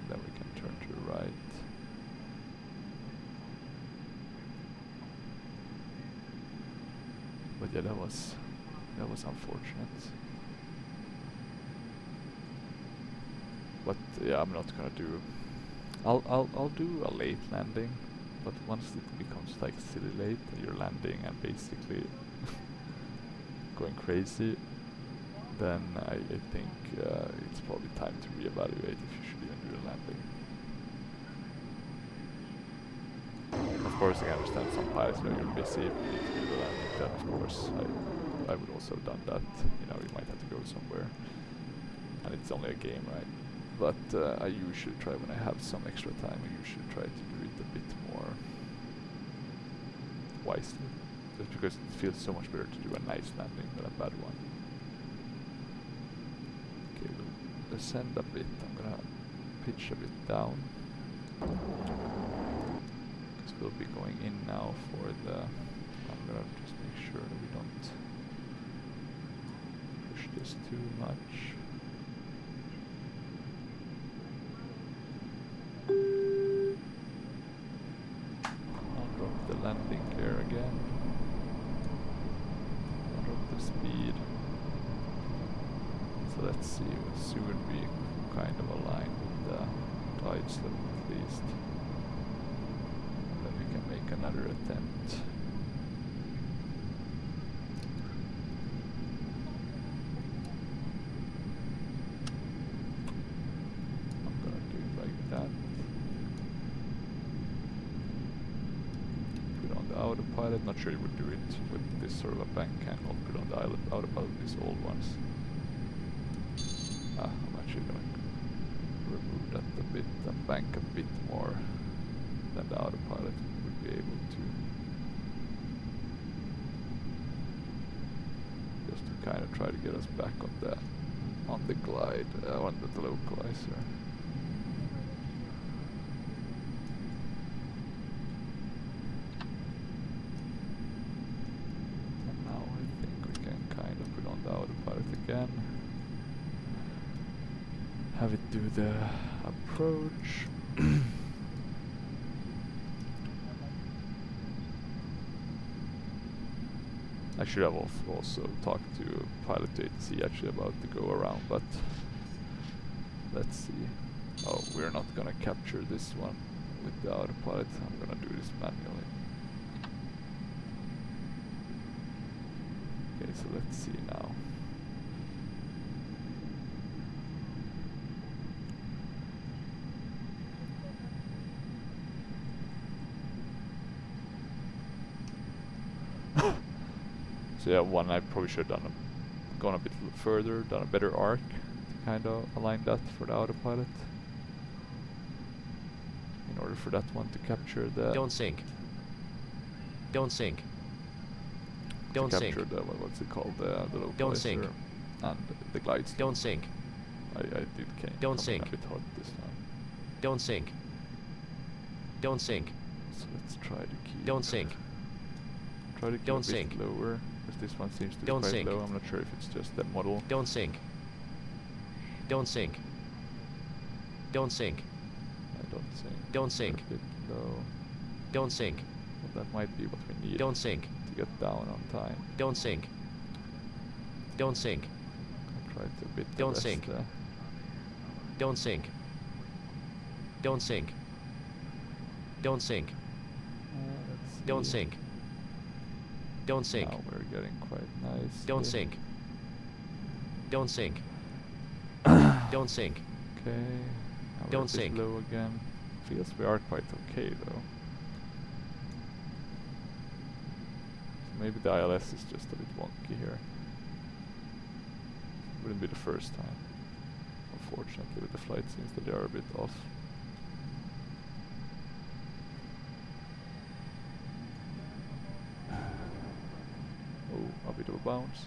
Then we can turn to the right. But yeah, that was unfortunate. But yeah, I'm not gonna do... I'll do a late landing, but once it becomes like silly late and you're landing and basically going crazy, then I think it's probably time to reevaluate if you should even do the landing. Of course, I understand some pilots, you know, you're busy, you need to do the landing, then of course I would also have done that. You know, you might have to go somewhere, and it's only a game, right? But I usually try, when I have some extra time, I usually try to do it a bit more wisely. Just because it feels so much better to do a nice landing than a bad one. Okay, we'll ascend a bit. I'm gonna pitch a bit down. Because we'll be going in now for the... I'm gonna just make sure that we don't push this too much. Landing gear again. Drop the speed. So let's see, we'll soon be kind of aligned with the tide slope at least. And then we can make another attempt. I'm gonna do it like that. Autopilot, not sure you would do it with this sort of a bank handle. Put on the autopilot with these old ones. I'm actually gonna remove that a bit and bank a bit more than the autopilot would be able to. Just to kind of try to get us back on the glide, on the localizer. Again, have it do the approach. I should have also talked to pilot to ATC actually about the go around, but let's see. Oh, we're not gonna capture this one with the autopilot. I'm gonna do this manually. Okay, so let's see now. So yeah, one I probably should have gone a bit further, done a better arc to kind of align that for the autopilot. In order for that one to capture the... Don't sink. Don't sink. Don't sink. Capture the, what's it called, the localizer. Don't sink. And the glide slope. Don't sink. I did Don't come sink. in a bit hot this time. Don't sink. Don't sink. So let's try to keep... Don't sink. Try to keep Don't a bit sink. lower, because this one seems to be Don't quite sink. low. I'm not sure if it's just the model. Don't sink. Don't sink. Don't sink. I don't sink. Don't sink. A bit low. Don't sink. Well, that might be what we need. Don't sink. To get down on time. Don't sink. Don't sink. I'll try to a bit Don't arrest sink. the... Don't sink. Don't sink. Don't sink. let's see. Don't sink. Don't sink. Now we're getting quite nice. Don't sink. Don't sink. Don't sink. Okay. Now Don't we're a bit sink. low again. Feels we are quite okay though. So maybe the ILS is just a bit wonky here. Wouldn't be the first time. Unfortunately, with the flight seems that they are a bit off. Oh, a bit of a bounce.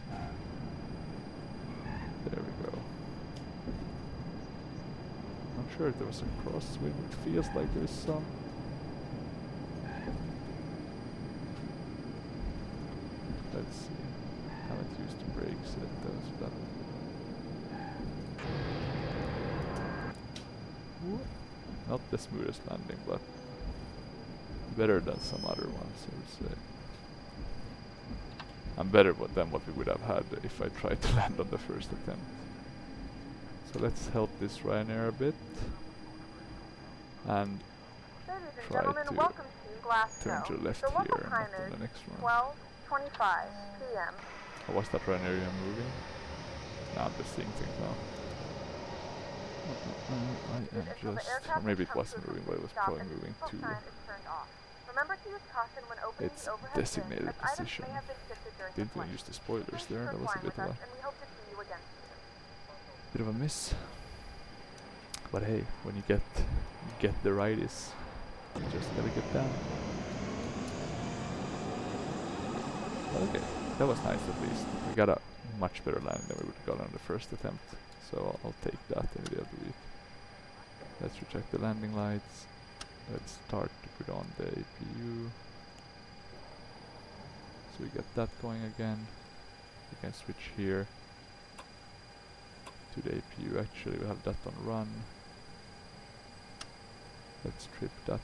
There we go. Not sure if there was a crosswind. It feels like there's some. Let's see. Haven't used the brakes yet though, so that would not the smoothest landing, but better than some other ones, I would say. And better than what we would have had if I tried to land on the first attempt. So let's help this Ryanair a bit and try to turn to the left here and not on the next one. 12:25 p.m. Oh, was that Ryanair moving? Nah, I'm just seeing things now. I am just... Or maybe it wasn't moving, but it was probably moving to its designated position. Didn't even use the spoilers there, that was a bit of a miss. But hey, when you get the righties, you just gotta get down. But okay, that was nice at least. We got a much better landing than we would have got on the first attempt, so I'll take that any day of the week. Let's recheck the landing lights. Let's start to put on the APU. So we get that going again. We can switch here to the APU. Actually, we have that on run. Let's trip that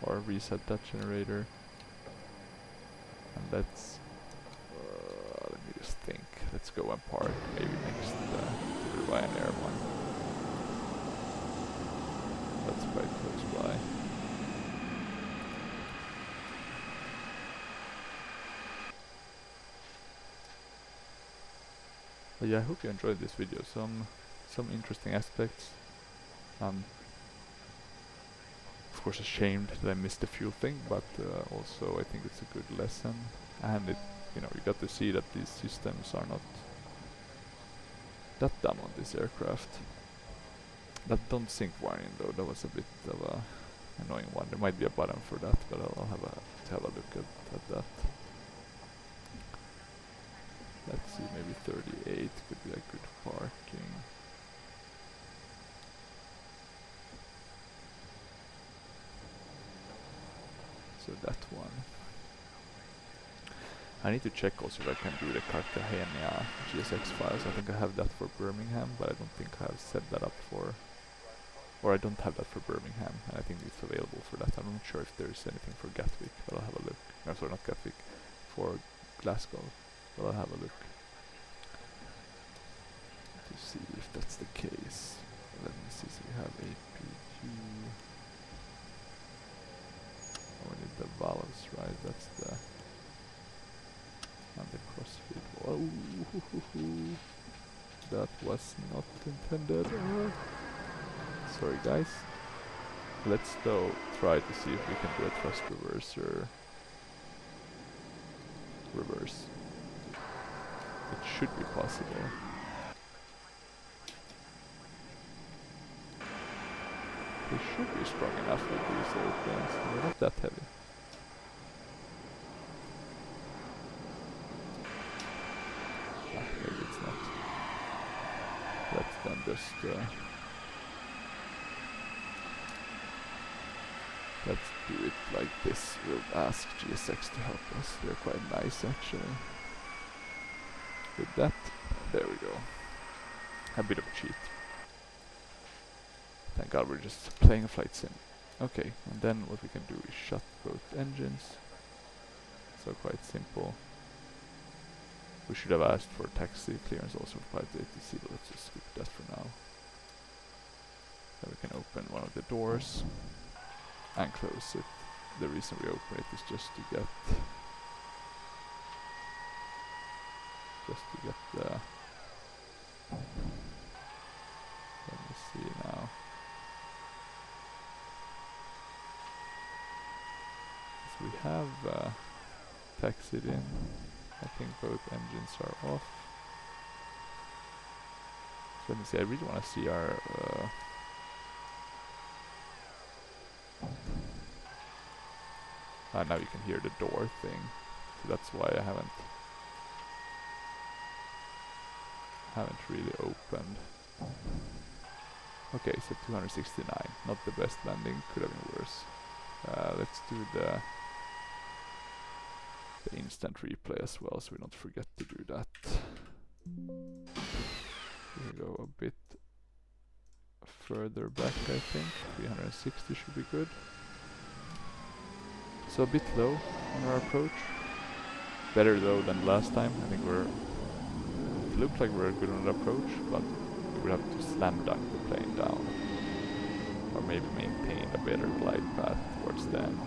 or reset that generator. And let's let me just think. Let's go and park maybe next to the Ryanair one. That's quite close by. But yeah, I hope you enjoyed this video. Some interesting aspects. Of course, ashamed that I missed the fuel thing, but also I think it's a good lesson. And it, you know, you got to see that these systems are not that dumb on this aircraft. That don't sync wiring though, that was a bit of a annoying one. There might be a button for that, but I'll have a look at that. Let's see, maybe 38 could be a good parking. So that one. I need to check also if I can do the Cartagena GSX files. I think I have that for Birmingham, but I don't think I have set that up for... Or I don't have that for Birmingham, and I think it's available for that. I'm not sure if there's anything for Gatwick, but I'll have a look. No, sorry, not Gatwick. For Glasgow, but I'll have a look to see if that's the case. Let me see, so we have APU. Oh, we need the valves, right? That's the... And the crossfeed. Oh, that was not intended. Sorry guys. Let's though try to see if we can do a thrust reverser. Reverse. It should be possible. They should be strong enough with these airplanes. They're not that heavy. Maybe it's not. Let's then just let's do it like this. We'll ask GSX to help us. They're quite nice actually. With that, there we go. A bit of a cheat. Thank God we're just playing a flight sim. Okay, and then what we can do is shut both engines. So quite simple. We should have asked for taxi clearance also for Prepar3d, but let's just skip that for now. Then we can open one of the doors and close it. The reason we open it is just to get the... Let me see now. So we have taxied in. I think both engines are off. let me see, I really want to see our... now you can hear the door thing, so that's why I haven't really opened. Okay, so 269, not the best landing, could have been worse. Let's do the instant replay as well, so we don't forget to do that. We go a bit further back, I think. 360 should be good. So a bit low on our approach. Better though than last time. I think it looked like we're good on the approach, but we would have to slam dunk the plane down. Or maybe maintain a better glide path towards the end.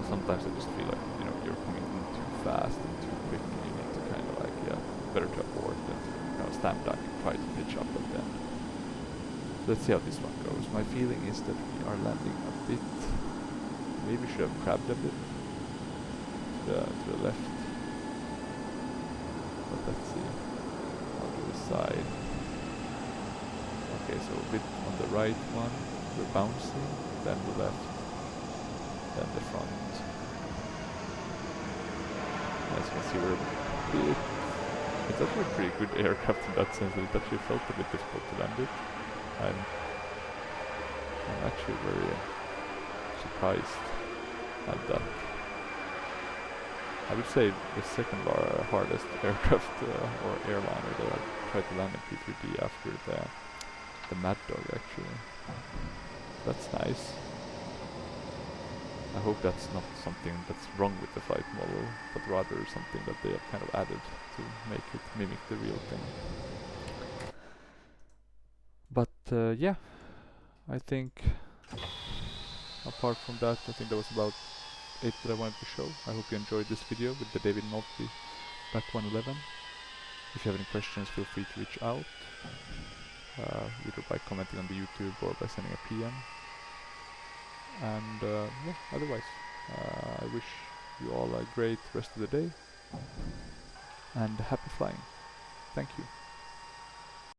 Sometimes I just feel like, you know, you're coming in too fast and too quick, and you need to kind of like, yeah, better to abort than to kind of slam dunk and try to pitch up at the end. So let's see how this one goes. My feeling is that we are landing a bit, maybe we should have crabbed a bit to the left. But let's see. I'll do the side. Okay, so a bit on the right one, we're bouncing, then the left, then the front. As you can see, it's actually a pretty good aircraft in that sense, that it actually felt a bit difficult to land it. I'm actually very surprised at that. I would say the second hardest aircraft or airliner that I tried to land in Prepar3d after the Mad Dog, actually. That's nice. I hope that's not something that's wrong with the flight model, but rather something that they have kind of added to make it mimic the real thing. But yeah, I think apart from that, I think that was about it that I wanted to show. I hope you enjoyed this video with the David Nolte BAC One-Eleven. If you have any questions, feel free to reach out, either by commenting on the YouTube or by sending a PM. And yeah, otherwise, I wish you all a great rest of the day and happy flying. Thank you.